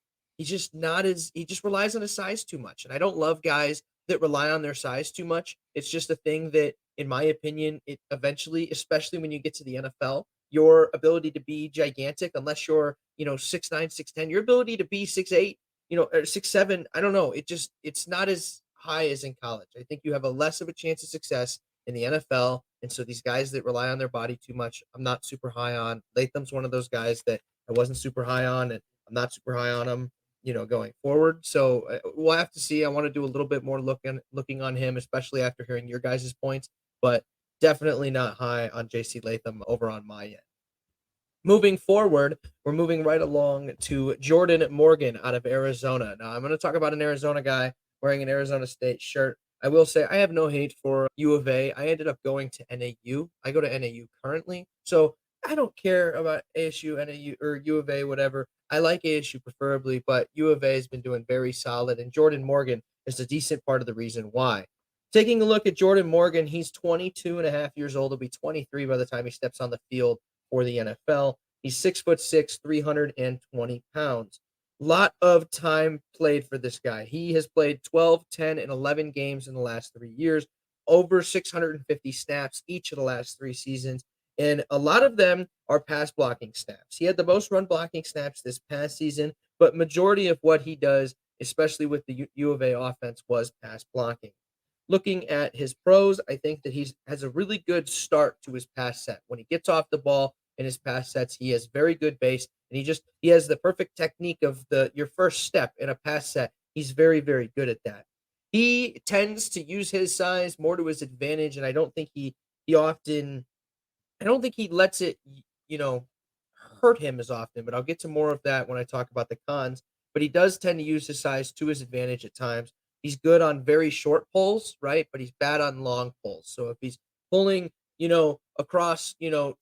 relies on his size too much. And I don't love guys that rely on their size too much. It's just a thing that, in my opinion, it eventually, especially when you get to the NFL, your ability to be gigantic, unless you're, 6'9", 6'10", your ability to be 6'8", or 6'7", I don't know. It's not as high as in college. I think you have a less of a chance of success in the NFL. And so these guys that rely on their body too much, I'm not super high on. Latham's one of those guys that I wasn't super high on, and I'm not super high on him, going forward. So we'll have to see. I want to do a little bit more looking on him, especially after hearing your guys' points, but definitely not high on JC Latham over on my end. Moving forward, we're moving right along to Jordan Morgan out of Arizona. Now, I'm going to talk about an Arizona guy wearing an Arizona State shirt. I will say I have no hate for U of A. I ended up going to NAU. I go to NAU currently. So I don't care about ASU, NAU, or U of A, whatever. I like ASU preferably, but U of A has been doing very solid, and Jordan Morgan is a decent part of the reason why. Taking a look at Jordan Morgan, he's 22 and a half years old. He'll be 23 by the time he steps on the field for the NFL. He's 6'6", 320 pounds. Lot of time played for this guy. He has played 12, 10, and 11 games in the last 3 years, over 650 snaps each of the last 3 seasons, and a lot of them are pass blocking snaps. He had the most run blocking snaps this past season, but majority of what he does, especially with the U of A offense, was pass blocking. Looking at his pros, I think that he has a really good start to his pass set. When he gets off the ball in his pass sets, he has very good base. And he has the perfect technique of your first step in a pass set. He's very, very good at that. He tends to use his size more to his advantage, and he often I don't think he lets it, you know, hurt him as often, but I'll get to more of that when I talk about the cons. But he does tend to use his size to his advantage at times. He's good on very short pulls, right? But he's bad on long pulls. So if he's pulling, across, if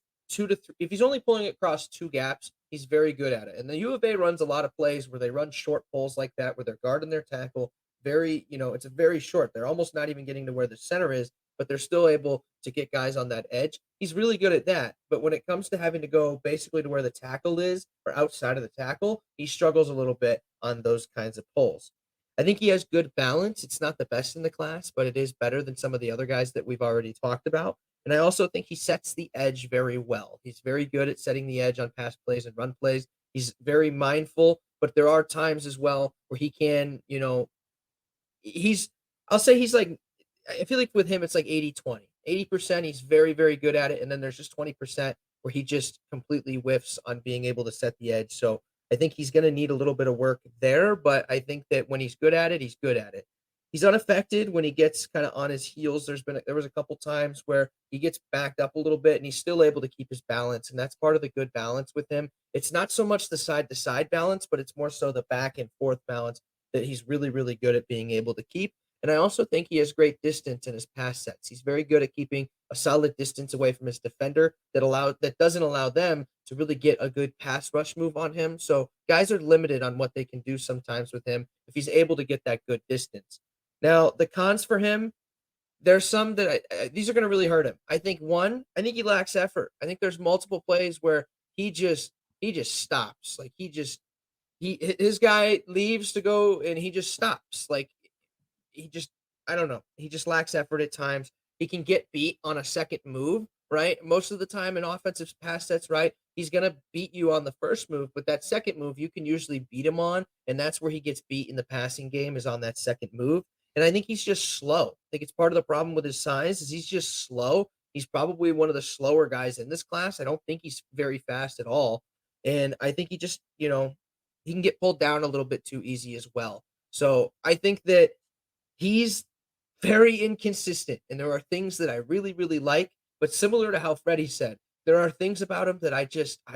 he's only pulling across two gaps, he's very good at it. And the U of A runs a lot of plays where they run short pulls like that, where they're guarding their tackle. It's a very short. They're almost not even getting to where the center is, but they're still able to get guys on that edge. He's really good at that. But when it comes to having to go basically to where the tackle is or outside of the tackle, he struggles a little bit on those kinds of pulls. I think he has good balance. It's not the best in the class, but it is better than some of the other guys that we've already talked about. And I also think he sets the edge very well. He's very good at setting the edge on pass plays and run plays. He's very mindful, but there are times as well where he can, I'll say he's like, I feel like with him, it's like 80-20. 80%, he's very, very good at it. And then there's just 20% where he just completely whiffs on being able to set the edge. So I think he's going to need a little bit of work there, but I think that when he's good at it, he's good at it. He's unaffected when he gets kind of on his heels. There was a couple times where he gets backed up a little bit and he's still able to keep his balance. And that's part of the good balance with him. It's not so much the side to side balance, but it's more so the back and forth balance that he's really, really good at being able to keep. And I also think he has great distance in his pass sets. He's very good at keeping a solid distance away from his defender that doesn't allow them to really get a good pass rush move on him. So guys are limited on what they can do sometimes with him if he's able to get that good distance. Now, the cons for him, there's some that these are going to really hurt him. I think he lacks effort. I think there's multiple plays where he just stops. Like his guy leaves to go and he just stops. Like I don't know. He just lacks effort at times. He can get beat on a second move, right? Most of the time in offensive pass sets, right? He's going to beat you on the first move, but that second move you can usually beat him on, and that's where he gets beat in the passing game is on that second move. And I think he's just slow. I think it's part of the problem with his size is he's just slow. He's probably one of the slower guys in this class. I don't think he's very fast at all. And I think he just, he can get pulled down a little bit too easy as well. So I think that he's very inconsistent, and there are things that I really, really like, but similar to how Freddie said, there are things about him that I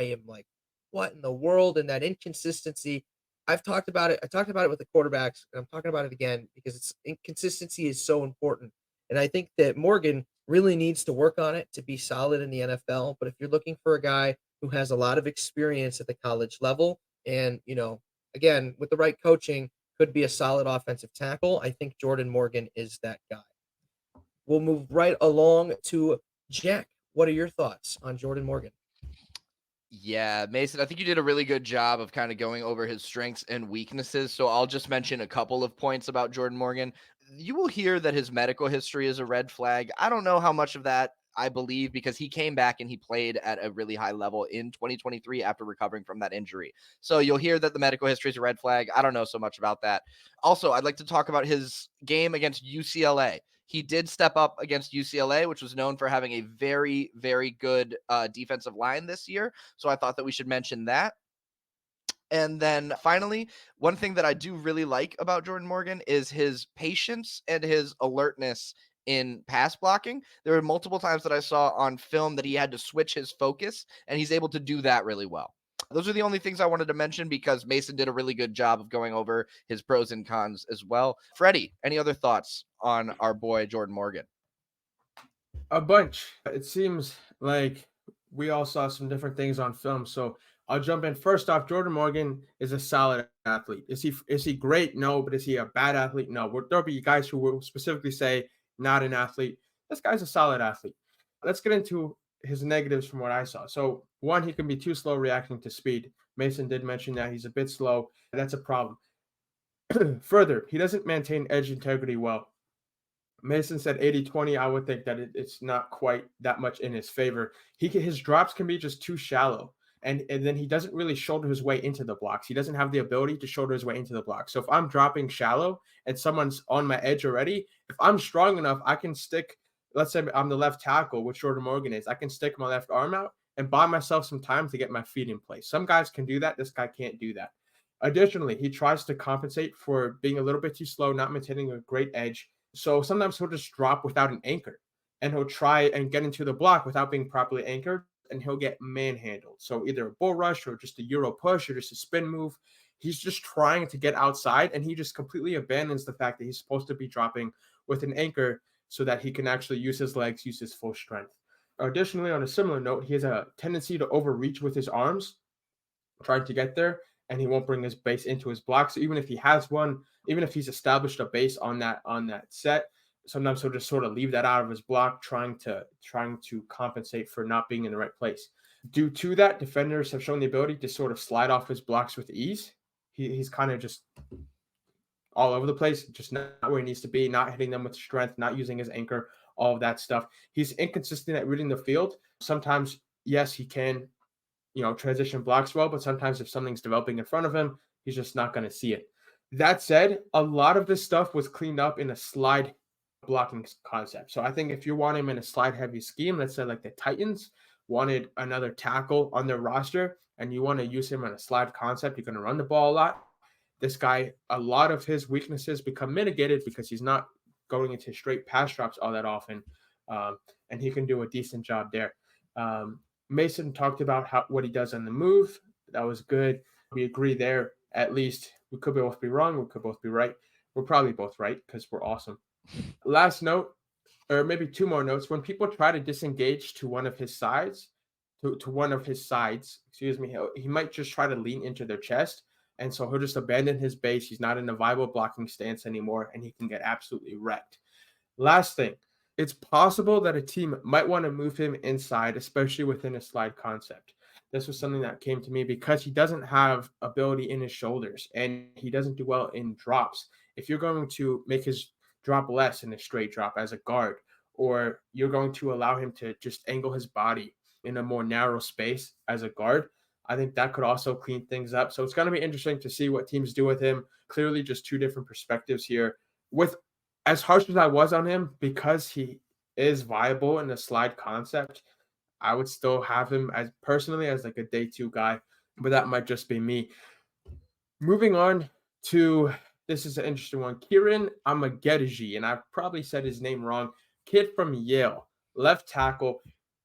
am like, what in the world? And that inconsistency, I've talked about it. I talked about it with the quarterbacks, and I'm talking about it again because inconsistency is so important. And I think that Morgan really needs to work on it to be solid in the NFL. But if you're looking for a guy who has a lot of experience at the college level, and again, with the right coaching, could be a solid offensive tackle, I think Jordan Morgan is that guy. We'll move right along to Jack. What are your thoughts on Jordan Morgan? Yeah, Mason, I think you did a really good job of kind of going over his strengths and weaknesses. So I'll just mention a couple of points about Jordan Morgan. You will hear that his medical history is a red flag. I don't know how much of that I believe because he came back and he played at a really high level in 2023 after recovering from that injury. So you'll hear that the medical history is a red flag. I don't know so much about that. Also, I'd like to talk about his game against UCLA. He did step up against UCLA, which was known for having a very, very good defensive line this year. So I thought that we should mention that. And then finally, one thing that I do really like about Jordan Morgan is his patience and his alertness in pass blocking. There were multiple times that I saw on film that he had to switch his focus, and he's able to do that really well. Those are the only things I wanted to mention because Mason did a really good job of going over his pros and cons as well. Freddie, any other thoughts on our boy Jordan Morgan? A bunch. It seems like we all saw some different things on film. So I'll jump in. First off, Jordan Morgan is a solid athlete. Is he great? No. But is he a bad athlete? No. There'll be guys who will specifically say not an athlete. This guy's a solid athlete. Let's get into his negatives from what I saw. So one, he can be too slow reacting to speed. Mason did mention that he's a bit slow. That's a problem. Further, he doesn't maintain edge integrity well. Mason said 80-20. I would think that it's not quite that much in his favor. His drops can be just too shallow. And then he doesn't really shoulder his way into the blocks. He doesn't have the ability to shoulder his way into the blocks. So if I'm dropping shallow and someone's on my edge already, if I'm strong enough, I can stick, let's say I'm the left tackle, which Jordan Morgan is. I can stick my left arm out and buy myself some time to get my feet in place. Some guys can do that. This guy can't do that. Additionally, he tries to compensate for being a little bit too slow, not maintaining a great edge. So sometimes he'll just drop without an anchor, and he'll try and get into the block without being properly anchored, and he'll get manhandled. So either a bull rush or just a Euro push or just a spin move. He's just trying to get outside, and he just completely abandons the fact that he's supposed to be dropping with an anchor so that he can actually use his legs, use his full strength. Additionally, on a similar note, he has a tendency to overreach with his arms, trying to get there, and he won't bring his base into his block. So even if he has one, even if he's established a base on that set, sometimes he'll just sort of leave that out of his block, trying to compensate for not being in the right place. Due to that, defenders have shown the ability to sort of slide off his blocks with ease. He's kind of just all over the place, just not where he needs to be, not hitting them with strength, not using his anchor, all of that stuff. He's inconsistent at reading the field. Sometimes, yes, he can, transition blocks well, but sometimes if something's developing in front of him, he's just not going to see it. That said, a lot of this stuff was cleaned up in a slide blocking concept. So I think if you want him in a slide heavy scheme, let's say like the Titans wanted another tackle on their roster and you want to use him in a slide concept, you're going to run the ball a lot. This guy, a lot of his weaknesses become mitigated because he's not going into straight pass drops all that often. And he can do a decent job there. Mason talked about what he does on the move. That was good. We agree there. At least we could both be wrong. We could both be right. We're probably both right because we're awesome. Last note, or maybe two more notes. When people try to disengage to one of his sides, he might just try to lean into their chest. And so he'll just abandon his base. He's not in a viable blocking stance anymore, and he can get absolutely wrecked. Last thing, it's possible that a team might want to move him inside, especially within a slide concept. This was something that came to me because he doesn't have ability in his shoulders, and he doesn't do well in drops. If you're going to make his drop less in a straight drop as a guard, or you're going to allow him to just angle his body in a more narrow space as a guard, I think that could also clean things up. So it's going to be interesting to see what teams do with him. Clearly, just two different perspectives here. With as harsh as I was on him, because he is viable in the slide concept, I would still have him as personally as like a day two guy, but that might just be me. Moving on to, this is an interesting one. Kieran Amagedeji, and I probably said his name wrong. Kid from Yale, left tackle.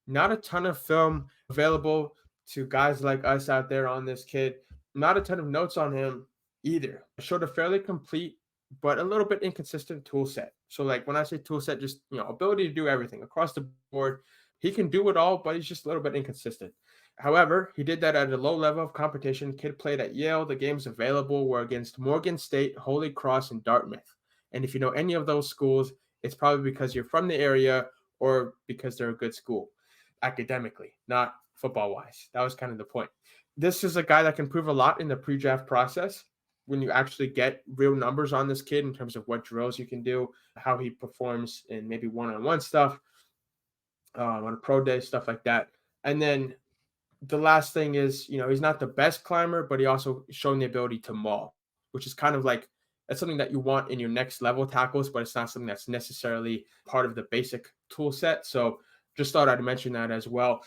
Not a ton of film available to guys like us out there on this kid. Not a ton of notes on him either. Showed a fairly complete but a little bit inconsistent tool set. So like when I say tool set, just ability to do everything across the board. He can do it all, but he's just a little bit inconsistent. However, he did that at a low level of competition. Kid played at Yale. The games available were against Morgan State, Holy Cross, and Dartmouth. And if you know any of those schools, it's probably because you're from the area or because they're a good school academically, not football-wise. That was kind of the point. This is a guy that can prove a lot in the pre-draft process when you actually get real numbers on this kid in terms of what drills you can do, how he performs in maybe one-on-one stuff, on a pro day, stuff like that. And then the last thing is, he's not the best climber, but he also shown the ability to maul, which is kind of like, that's something that you want in your next level tackles, but it's not something that's necessarily part of the basic tool set. So just thought I'd mention that as well.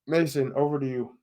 Mason, over to you.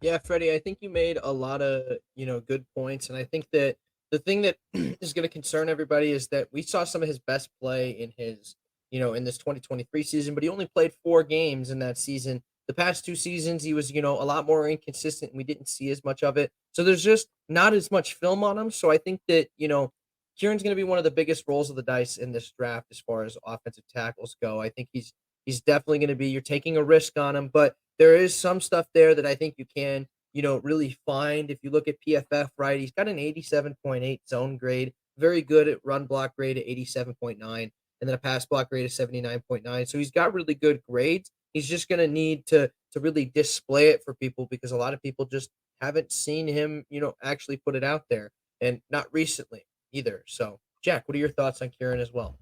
Yeah, Freddie, I think you made a lot of, good points. And I think that the thing that is going to concern everybody is that we saw some of his best play in his, in this 2023 season, but he only played 4 games in that season. The past 2 seasons, he was, a lot more inconsistent and we didn't see as much of it. So there's just not as much film on him. So I think that, Kieran's going to be one of the biggest rolls of the dice in this draft as far as offensive tackles go. I think he's definitely going to be, you're taking a risk on him, but there is some stuff there that I think you can, really find. If you look at PFF, right, he's got an 87.8 zone grade, very good at run block grade at 87.9, and then a pass block grade of 79.9. So he's got really good grades. He's just going to need to really display it for people because a lot of people just haven't seen him, actually put it out there, and not recently either. So, Jack, what are your thoughts on Kieran as well?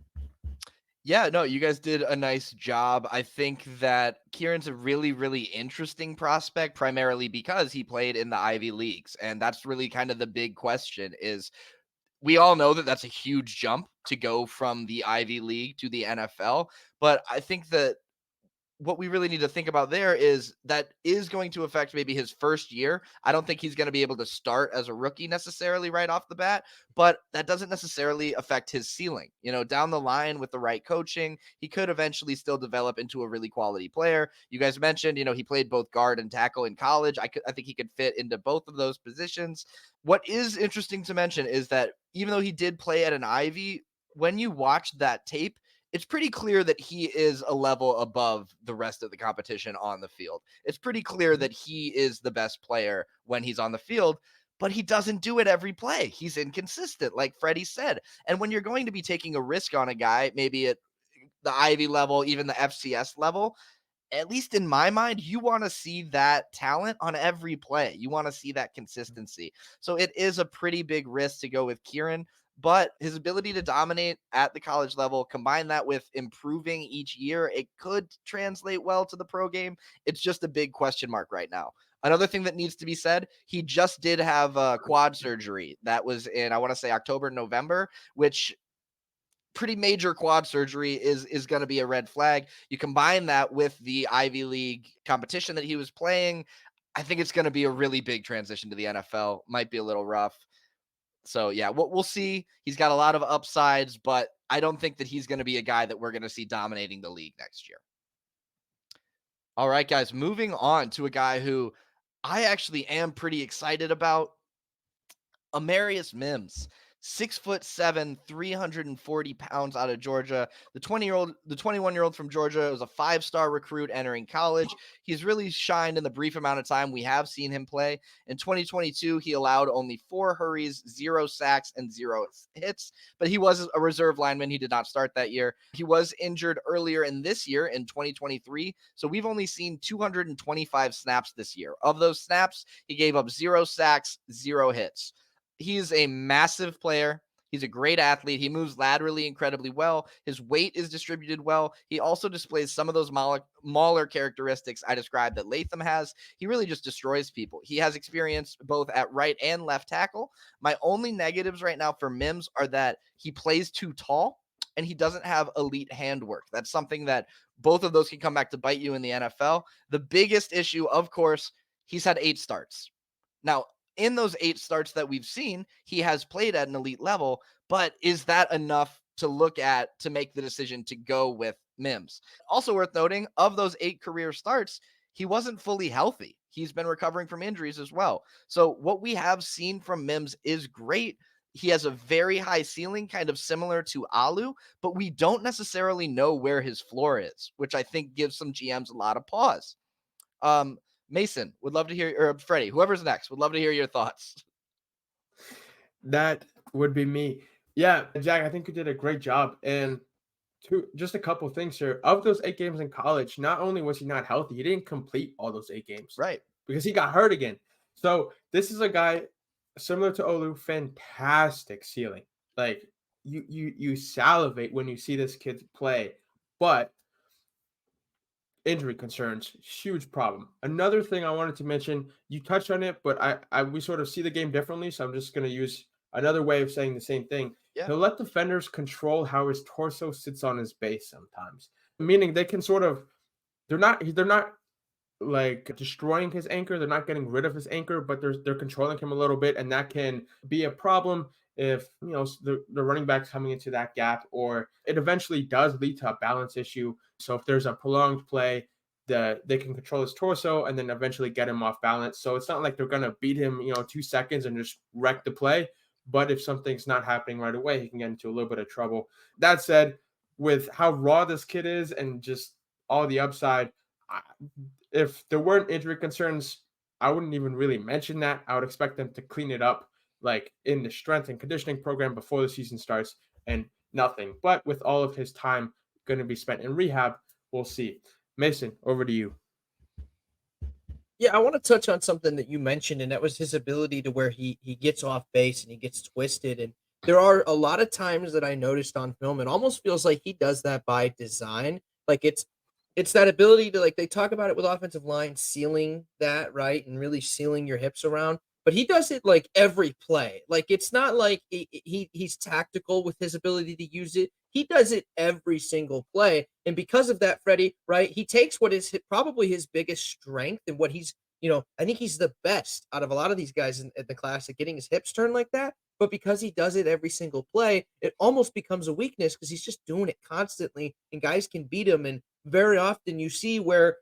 Yeah, no, you guys did a nice job. I think that Kieran's a really, really interesting prospect, primarily because he played in the Ivy Leagues. And that's really kind of the big question is we all know that that's a huge jump to go from the Ivy League to the NFL. But I think that what we really need to think about there is that is going to affect maybe his first year. I don't think he's going to be able to start as a rookie necessarily right off the bat, but that doesn't necessarily affect his ceiling. Down the line with the right coaching, he could eventually still develop into a really quality player. You guys mentioned, he played both guard and tackle in college. I think he could fit into both of those positions. What is interesting to mention is that even though he did play at an Ivy, when you watch that tape, it's pretty clear that he is a level above the rest of the competition on the field. It's pretty clear that he is the best player when he's on the field, but he doesn't do it every play. He's inconsistent, like Freddie said. And when you're going to be taking a risk on a guy, maybe at the Ivy level, even the FCS level, at least in my mind, you want to see that talent on every play. You want to see that consistency. So it is a pretty big risk to go with Kieran, but his ability to dominate at the college level, combine that with improving each year, it could translate well to the pro game. It's just a big question mark right now. Another thing that needs to be said, he just did have a quad surgery. That was in, I want to say, October, November, which pretty major quad surgery is going to be a red flag. You combine that with the Ivy League competition that he was playing, I think it's going to be a really big transition to the NFL. Might be a little rough. So yeah, we'll see. He's got a lot of upsides, but I don't think that he's going to be a guy that we're going to see dominating the league next year. All right, guys, moving on to a guy who I actually am pretty excited about, Amarius Mims. 6'7", 340 pounds out of Georgia. The 21-year-old from Georgia was a 5-star recruit entering college. He's really shined in the brief amount of time we have seen him play. In 2022, he allowed only 4 hurries, 0 sacks, and 0 hits, but he was a reserve lineman. He did not start that year. He was injured earlier in this year in 2023, so we've only seen 225 snaps this year. Of those snaps, he gave up 0 sacks, 0 hits. He's a massive player. He's a great athlete. He moves laterally incredibly well. His weight is distributed well. He also displays some of those Mauler characteristics I described that Latham has. He really just destroys people. He has experience both at right and left tackle. My only negatives right now for Mims are that he plays too tall and he doesn't have elite handwork. That's something that both of those can come back to bite you in the NFL. The biggest issue, of course, he's had 8 starts. Now, in those 8 starts that we've seen, he has played at an elite level, but is that enough to look at to make the decision to go with Mims? Also worth noting, of those 8 career starts, he wasn't fully healthy. He's been recovering from injuries as well. So what we have seen from Mims is great. He has a very high ceiling, kind of similar to Alu, but we don't necessarily know where his floor is, which I think gives some GMs a lot of pause. Mason, would love to hear, or Freddie, whoever's next, would love to hear your thoughts. That would be me. Yeah, Jack, I think you did a great job. And just a couple things here. Of those 8 games in college, not only was he not healthy, he didn't complete all those 8 games. Right. Because he got hurt again. So this is a guy similar to Olu, fantastic ceiling. Like you salivate when you see this kid play, but injury concerns, huge problem. Another thing I wanted to mention, you touched on it, but we sort of see the game differently, so I'm just going to use another way of saying the same thing. Yeah. He'll let defenders control how his torso sits on his base sometimes, meaning they can sort of they're not like destroying his anchor, they're not getting rid of his anchor, but they're controlling him a little bit, and that can be a problem if the running back's coming into that gap, or it eventually does lead to a balance issue. So if there's a prolonged play, they can control his torso and then eventually get him off balance. So it's not like they're gonna beat him 2 seconds and just wreck the play. But if something's not happening right away, he can get into a little bit of trouble. That said, with how raw this kid is and just all the upside, if there weren't injury concerns, I wouldn't even really mention that. I would expect them to clean it up like in the strength and conditioning program before the season starts, and nothing. But with all of his time going to be spent in rehab, we'll see. Mason, over to you. Yeah, I want to touch on something that you mentioned, and that was his ability to where he gets off base and he gets twisted. And there are a lot of times that I noticed on film, it almost feels like he does that by design. Like it's that ability to, like, they talk about it with offensive line, sealing that, right, and really sealing your hips around. But he does it like every play. Like, it's not like he's tactical with his ability to use it. He does it every single play. And because of that, Freddie, right, he takes what is probably his biggest strength and what he's, I think he's the best out of a lot of these guys in the class at getting his hips turned like that. But because he does it every single play, it almost becomes a weakness because he's just doing it constantly and guys can beat him. And very often you see where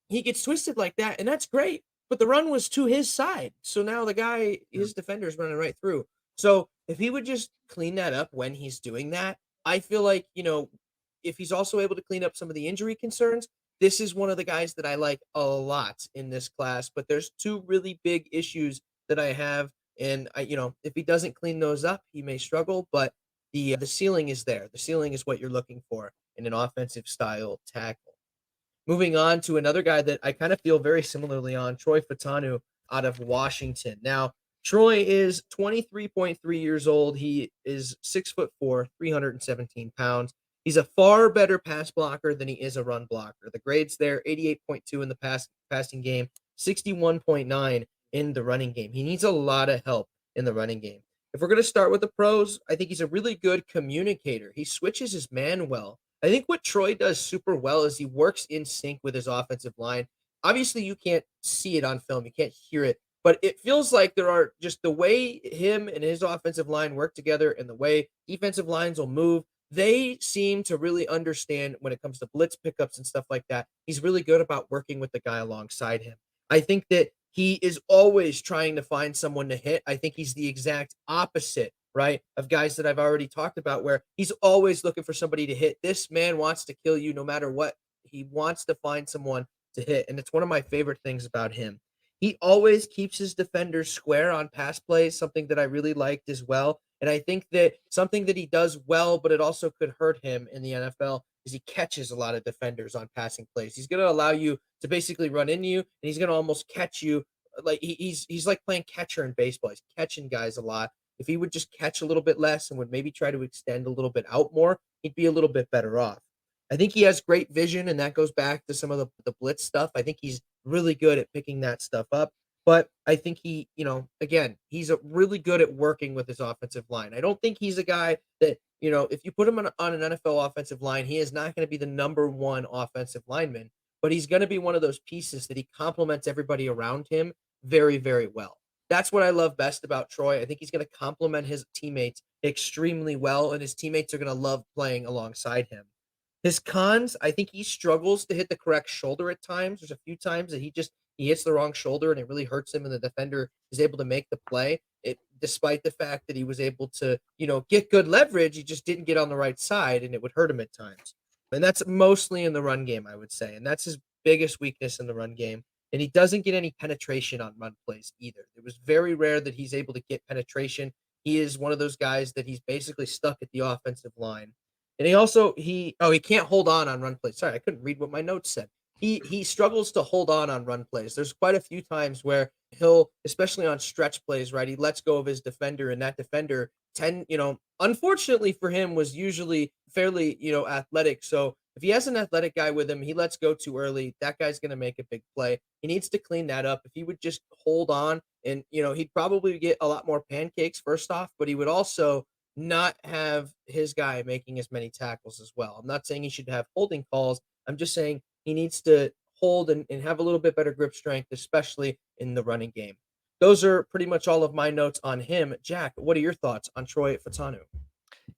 he gets twisted like that, and that's great. But the run was to his side. So now the guy, his defender's running right through. So if he would just clean that up when he's doing that, I feel like, if he's also able to clean up some of the injury concerns, this is one of the guys that I like a lot in this class. But there's two really big issues that I have. And if he doesn't clean those up, he may struggle. But the ceiling is there. The ceiling is what you're looking for in an offensive style tackle. Moving on to another guy that I kind of feel very similarly on, Troy Fatanu out of Washington. Now, Troy is 23.3 years old. He is 6'4", 317 pounds. He's a far better pass blocker than he is a run blocker. The grades there, 88.2 in the passing game, 61.9 in the running game. He needs a lot of help in the running game. If we're going to start with the pros, I think he's a really good communicator. He switches his man well. I think what Troy does super well is he works in sync with his offensive line. Obviously, you can't see it on film, you can't hear it, but it feels like there are just the way him and his offensive line work together and the way defensive lines will move. They seem to really understand when it comes to blitz pickups and stuff like that. He's really good about working with the guy alongside him. I think that he is always trying to find someone to hit. I think he's the exact opposite, right, of guys that I've already talked about, where he's always looking for somebody to hit. This man wants to kill you no matter what. He wants to find someone to hit. And it's one of my favorite things about him. He always keeps his defenders square on pass plays, something that I really liked as well. And I think that something that he does well, but it also could hurt him in the NFL, is he catches a lot of defenders on passing plays. He's going to allow you to basically run into you, and he's going to almost catch you. Like he's like playing catcher in baseball. He's catching guys a lot. If he would just catch a little bit less and would maybe try to extend a little bit out more, he'd be a little bit better off. I think he has great vision, and that goes back to some of the blitz stuff. I think he's really good at picking that stuff up. But I think he, again, he's really good at working with his offensive line. I don't think he's a guy that, if you put him on an NFL offensive line, he is not going to be the number one offensive lineman, but he's going to be one of those pieces that he complements everybody around him very, very well. That's what I love best about Troy. I think he's going to complement his teammates extremely well, and his teammates are going to love playing alongside him. His cons, I think he struggles to hit the correct shoulder at times. There's a few times that he hits the wrong shoulder and it really hurts him, and the defender is able to make the play. Despite the fact that he was able to, get good leverage, he just didn't get on the right side, and it would hurt him at times. And that's mostly in the run game, I would say. And that's his biggest weakness in the run game. And he doesn't get any penetration on run plays either. It was very rare that he's able to get penetration. He is one of those guys that he's basically stuck at the offensive line. And he can't hold on run plays. Sorry, I couldn't read what my notes said. He struggles to hold on run plays. There's quite a few times where he'll, especially on stretch plays, right? He lets go of his defender, and that defender unfortunately for him, was usually fairly, athletic. So if he has an athletic guy with him, he lets go too early. That guy's going to make a big play. He needs to clean that up. If he would just hold on, and he'd probably get a lot more pancakes first off, but he would also not have his guy making as many tackles as well. I'm not saying he should have holding calls. I'm just saying he needs to hold and have a little bit better grip strength, especially in the running game. Those are pretty much all of my notes on him. Jack, what are your thoughts on Troy Fatanu?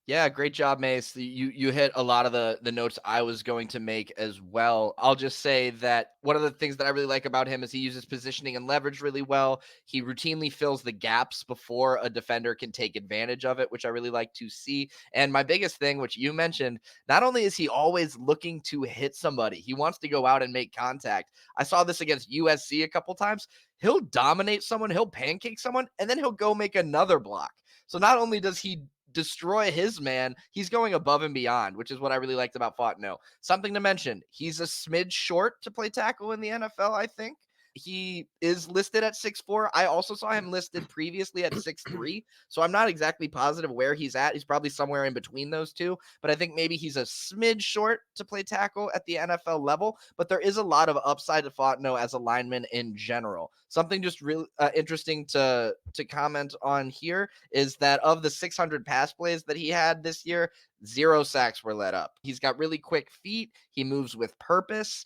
Yeah, great job, Mace. You hit a lot of the notes I was going to make as well. I'll just say that one of the things that I really like about him is he uses positioning and leverage really well. He routinely fills the gaps before a defender can take advantage of it, which I really like to see. And my biggest thing, which you mentioned, not only is he always looking to hit somebody, he wants to go out and make contact. I saw this against USC a couple times. He'll dominate someone, he'll pancake someone, and then he'll go make another block. So not only does he destroy his man, he's going above and beyond, which is what I really liked about Fontenot. Something to mention, he's a smidge short to play tackle in the NFL, I think. He is listed at 6'4". I also saw him listed previously at 6'3". So I'm not exactly positive where he's at. He's probably somewhere in between those two, but I think maybe he's a smidge short to play tackle at the NFL level. But there is a lot of upside to Fontenot as a lineman in general. Something just really interesting to comment on here is that of the 600 pass plays that he had this year, 0 sacks were let up. He's got really quick feet. He moves with purpose.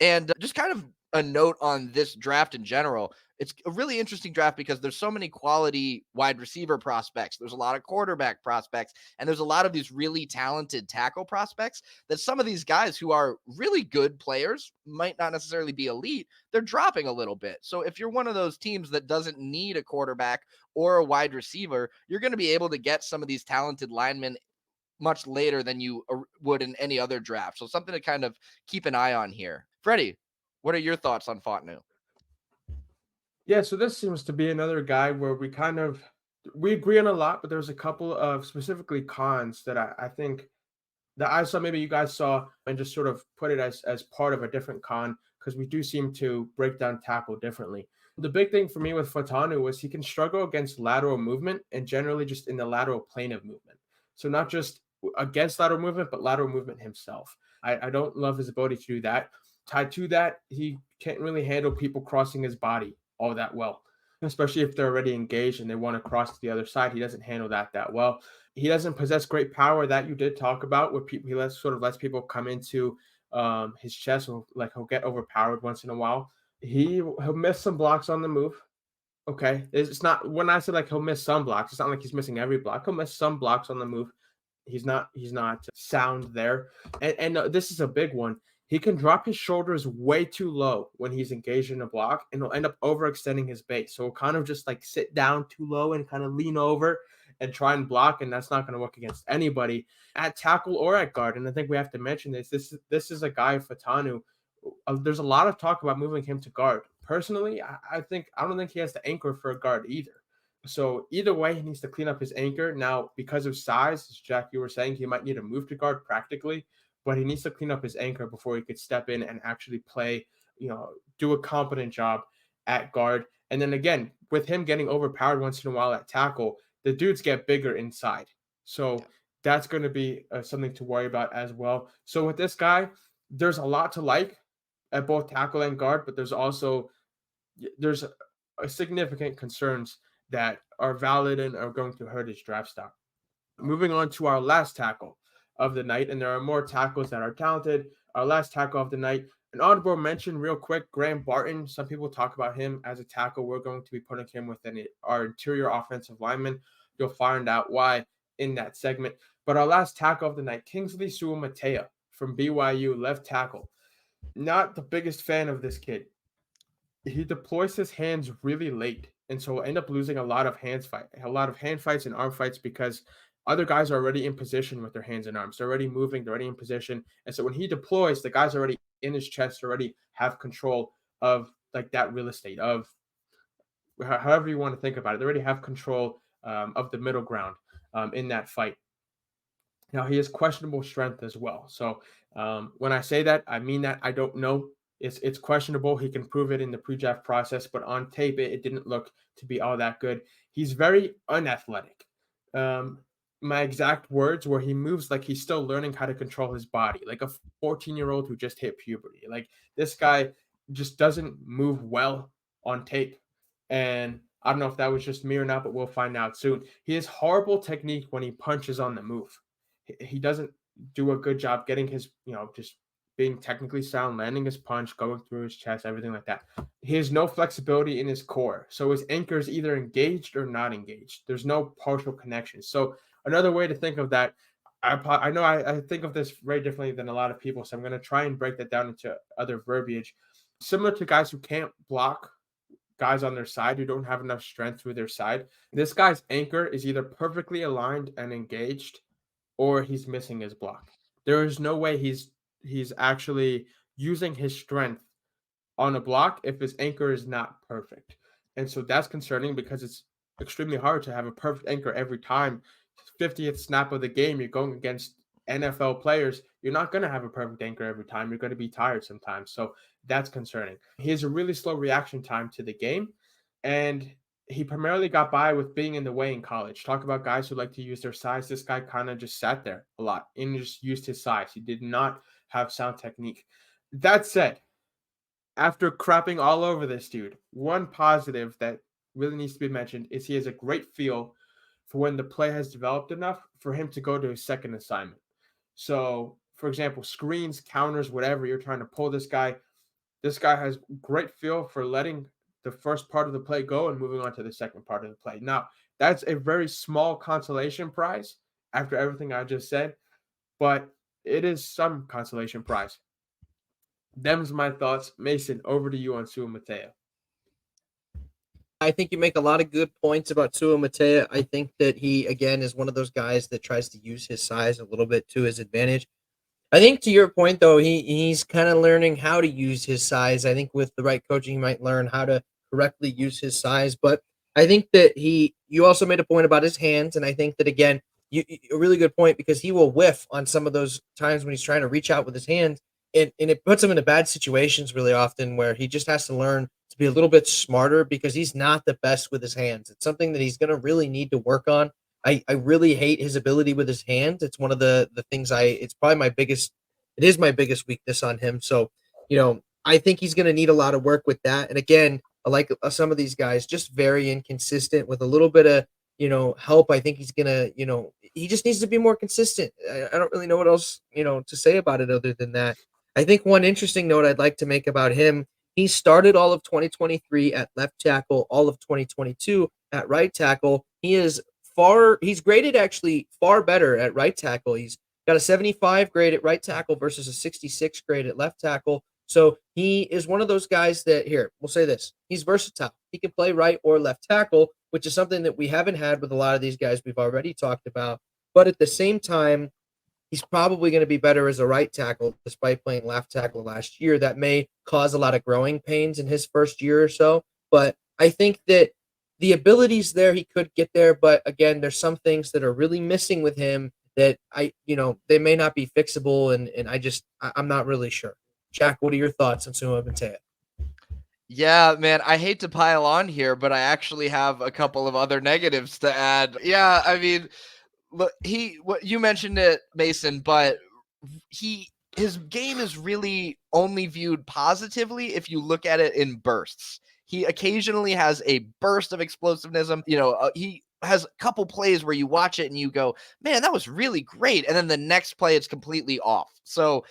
And just kind of a note on this draft in general. It's a really interesting draft because there's so many quality wide receiver prospects. There's a lot of quarterback prospects, and there's a lot of these really talented tackle prospects that some of these guys who are really good players might not necessarily be elite. They're dropping a little bit. So if you're one of those teams that doesn't need a quarterback or a wide receiver, you're going to be able to get some of these talented linemen much later than you would in any other draft. So something to kind of keep an eye on here. Freddie, what are your thoughts on Fontenot? Yeah, so this seems to be another guy where we agree on a lot, but there's a couple of specifically cons that I think that I saw, maybe you guys saw, and just sort of put it as part of a different con, because we do seem to break down tackle differently. The big thing for me with Fontenot was he can struggle against lateral movement and generally just in the lateral plane of movement. So not just against lateral movement, but lateral movement himself. I don't love his ability to do that. Tied to that, he can't really handle people crossing his body all that well, especially if they're already engaged and they want to cross to the other side. He doesn't handle that well. He doesn't possess great power that you did talk about, where he lets people come into his chest, or like he'll get overpowered once in a while. He'll miss some blocks on the move. Okay, it's not, when I say like he'll miss some blocks, it's not like he's missing every block. He'll miss some blocks on the move. He's not sound there, and this is a big one. He can drop his shoulders way too low when he's engaged in a block, and he'll end up overextending his base. So he'll kind of just like sit down too low and kind of lean over and try and block, and that's not going to work against anybody at tackle or at guard. And I think we have to mention this. This is a guy, Fontenot. There's a lot of talk about moving him to guard. Personally, I don't think he has the anchor for a guard either. So either way, he needs to clean up his anchor. Now, because of size, as Jack, you were saying, he might need to move to guard practically, but he needs to clean up his anchor before he could step in and actually play, do a competent job at guard. And then again, with him getting overpowered once in a while at tackle, the dudes get bigger inside. So that's going to be something to worry about as well. So with this guy, there's a lot to like at both tackle and guard, but there's a significant concerns that are valid and are going to hurt his draft stock. Moving on to our last tackle of the night, and there are more tackles that are talented. Our last tackle of the night, an audible mention real quick, Graham Barton. Some people talk about him as a tackle. We're going to be putting him within our interior offensive lineman. You'll find out why in that segment. But our last tackle of the night, Kingsley Suamataia from BYU, left tackle. Not the biggest fan of this kid. He deploys his hands really late, and so we'll end up losing a lot of hand fights and arm fights because other guys are already in position with their hands and arms. They're already moving, they're already in position. And so when he deploys, the guys already in his chest already have control of like that real estate, of however you want to think about it. They already have control of the middle ground in that fight. Now, he has questionable strength as well. So when I say that, I mean that. I don't know. It's questionable. He can prove it in the pre-draft process, but on tape, it didn't look to be all that good. He's very unathletic. My exact words were, he moves like he's still learning how to control his body, like a 14-year-old who just hit puberty. Like, this guy just doesn't move well on tape. And I don't know if that was just me or not, but we'll find out soon. He has horrible technique when he punches on the move. He doesn't do a good job getting his, just being technically sound, landing his punch, going through his chest, everything like that. He has no flexibility in his core. So his anchor is either engaged or not engaged. There's no partial connection. So another way to think of that, I know I think of this very differently than a lot of people. So I'm going to try and break that down into other verbiage. Similar to guys who can't block guys on their side, who don't have enough strength through their side. This guy's anchor is either perfectly aligned and engaged, or he's missing his block. There is no way he's actually using his strength on a block if his anchor is not perfect. And so that's concerning because it's extremely hard to have a perfect anchor every time. 50th snap of the game, you're going against NFL players. You're not going to have a perfect anchor every time. You're going to be tired sometimes. So that's concerning. He has a really slow reaction time to the game, and he primarily got by with being in the way in college. Talk about guys who like to use their size. This guy kind of just sat there a lot and just used his size. He did not have sound technique. That said, after crapping all over this dude, one positive that really needs to be mentioned is he has a great feel for when the play has developed enough for him to go to his second assignment. So, for example, screens, counters, whatever you're trying to pull this guy has great feel for letting the first part of the play go and moving on to the second part of the play. Now, that's a very small consolation prize after everything I just said, but it is some consolation prize. Them's my thoughts. Mason, over to you on Sua Mateo. I think you make a lot of good points about Tua Matea. I think that he, again, is one of those guys that tries to use his size a little bit to his advantage. I think to your point, though, he's kind of learning how to use his size. I think with the right coaching, he might learn how to correctly use his size. But I think that you also made a point about his hands. And I think that, again, a really good point because he will whiff on some of those times when he's trying to reach out with his hands. And it puts him into bad situations really often where he just has to learn to be a little bit smarter because he's not the best with his hands. It's something that he's going to really need to work on. I really hate his ability with his hands. It's one of the things it's probably it is my biggest weakness on him. So, I think he's going to need a lot of work with that. And again, like some of these guys, just very inconsistent with a little bit of, help. I think he's going to, he just needs to be more consistent. I don't really know what else, to say about it other than that. I think one interesting note I'd like to make about him, he started all of 2023 at left tackle, all of 2022 at right tackle. He's graded actually far better at right tackle. He's got a 75 grade at right tackle versus a 66 grade at left tackle. So he is one of those guys that, we'll say this, he's versatile. He can play right or left tackle, which is something that we haven't had with a lot of these guys we've already talked about. But at the same time, he's probably going to be better as a right tackle despite playing left tackle last year. That may cause a lot of growing pains in his first year or so. But I think that the ability's there. He could get there. But again, there's some things that are really missing with him that they may not be fixable. And I'm not really sure. Jack, what are your thoughts on Sua Matea? Yeah, man, I hate to pile on here, but I actually have a couple of other negatives to add. Yeah, I mean, look, you mentioned it, Mason, but his game is really only viewed positively if you look at it in bursts. He occasionally has a burst of explosiveness. He has a couple plays where you watch it and you go, man, that was really great. And then the next play, it's completely off. So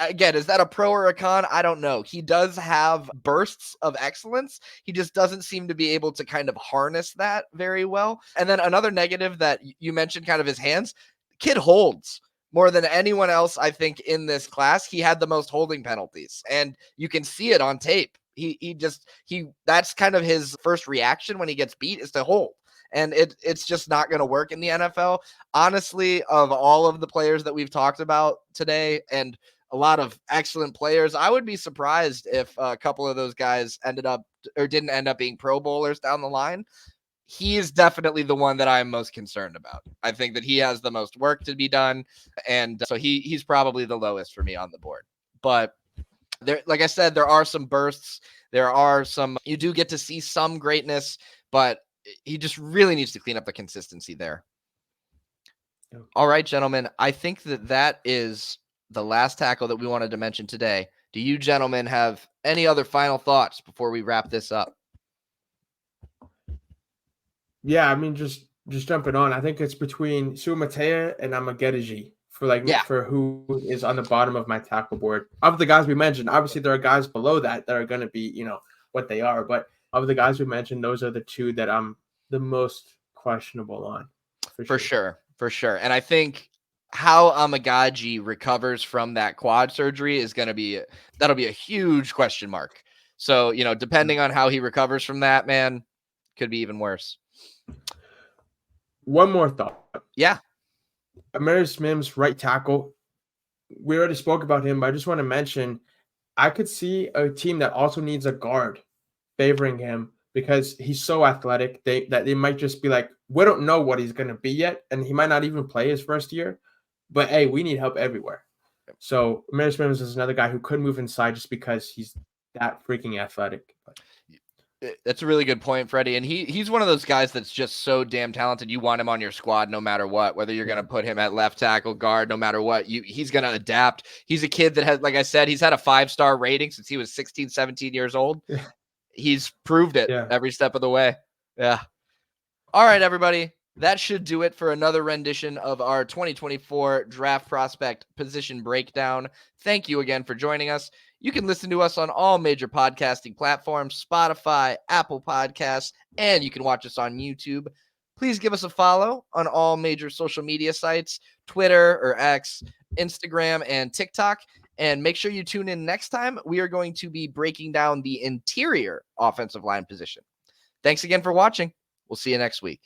again, is that a pro or a con? I don't know. He does have bursts of excellence. He just doesn't seem to be able to kind of harness that very well. And then another negative that you mentioned, kind of his hands, kid holds more than anyone else. I think in this class, he had the most holding penalties and you can see it on tape. That's kind of his first reaction when he gets beat is to hold. And it's just not going to work in the NFL. Honestly, of all of the players that we've talked about today and a lot of excellent players, I would be surprised if a couple of those guys didn't end up being Pro Bowlers down the line. He is definitely the one that I'm most concerned about. I think that he has the most work to be done. And so he's probably the lowest for me on the board. But there, like I said, there are some bursts. You do get to see some greatness, but he just really needs to clean up the consistency there. All right, gentlemen, I think that is the last tackle that we wanted to mention today. Do you gentlemen have any other final thoughts before we wrap this up? Yeah, I mean, just jumping on. I think it's between Sua Matea and Amagedeji for who is on the bottom of my tackle board. Of the guys we mentioned, obviously there are guys below that are going to be, what they are. But of the guys we mentioned, those are the two that I'm the most questionable on. For sure. And I think how Amagaji recovers from that quad surgery is going to be a huge question mark. So, depending on how he recovers from that, man, could be even worse. One more thought. Yeah. Amarius Mims, right tackle. We already spoke about him, but I just want to mention I could see a team that also needs a guard favoring him because he's so athletic that they might just be like, we don't know what he's going to be yet, and he might not even play his first year, but hey, we need help everywhere. So Amarius Mims is another guy who could move inside just because he's that freaking athletic. But That's a really good point, Freddie. And he's one of those guys that's just so damn talented. You want him on your squad no matter what, whether you're going to put him at left tackle, guard, no matter what. He's going to adapt. He's a kid that has, like I said, he's had a 5-star rating since he was 16, 17 years old. Yeah. He's proved it every step of the way. Yeah. All right, everybody. That should do it for another rendition of our 2024 draft prospect position breakdown. Thank you again for joining us. You can listen to us on all major podcasting platforms, Spotify, Apple Podcasts, and you can watch us on YouTube. Please give us a follow on all major social media sites, Twitter or X, Instagram, and TikTok. And make sure you tune in next time. We are going to be breaking down the interior offensive line position. Thanks again for watching. We'll see you next week.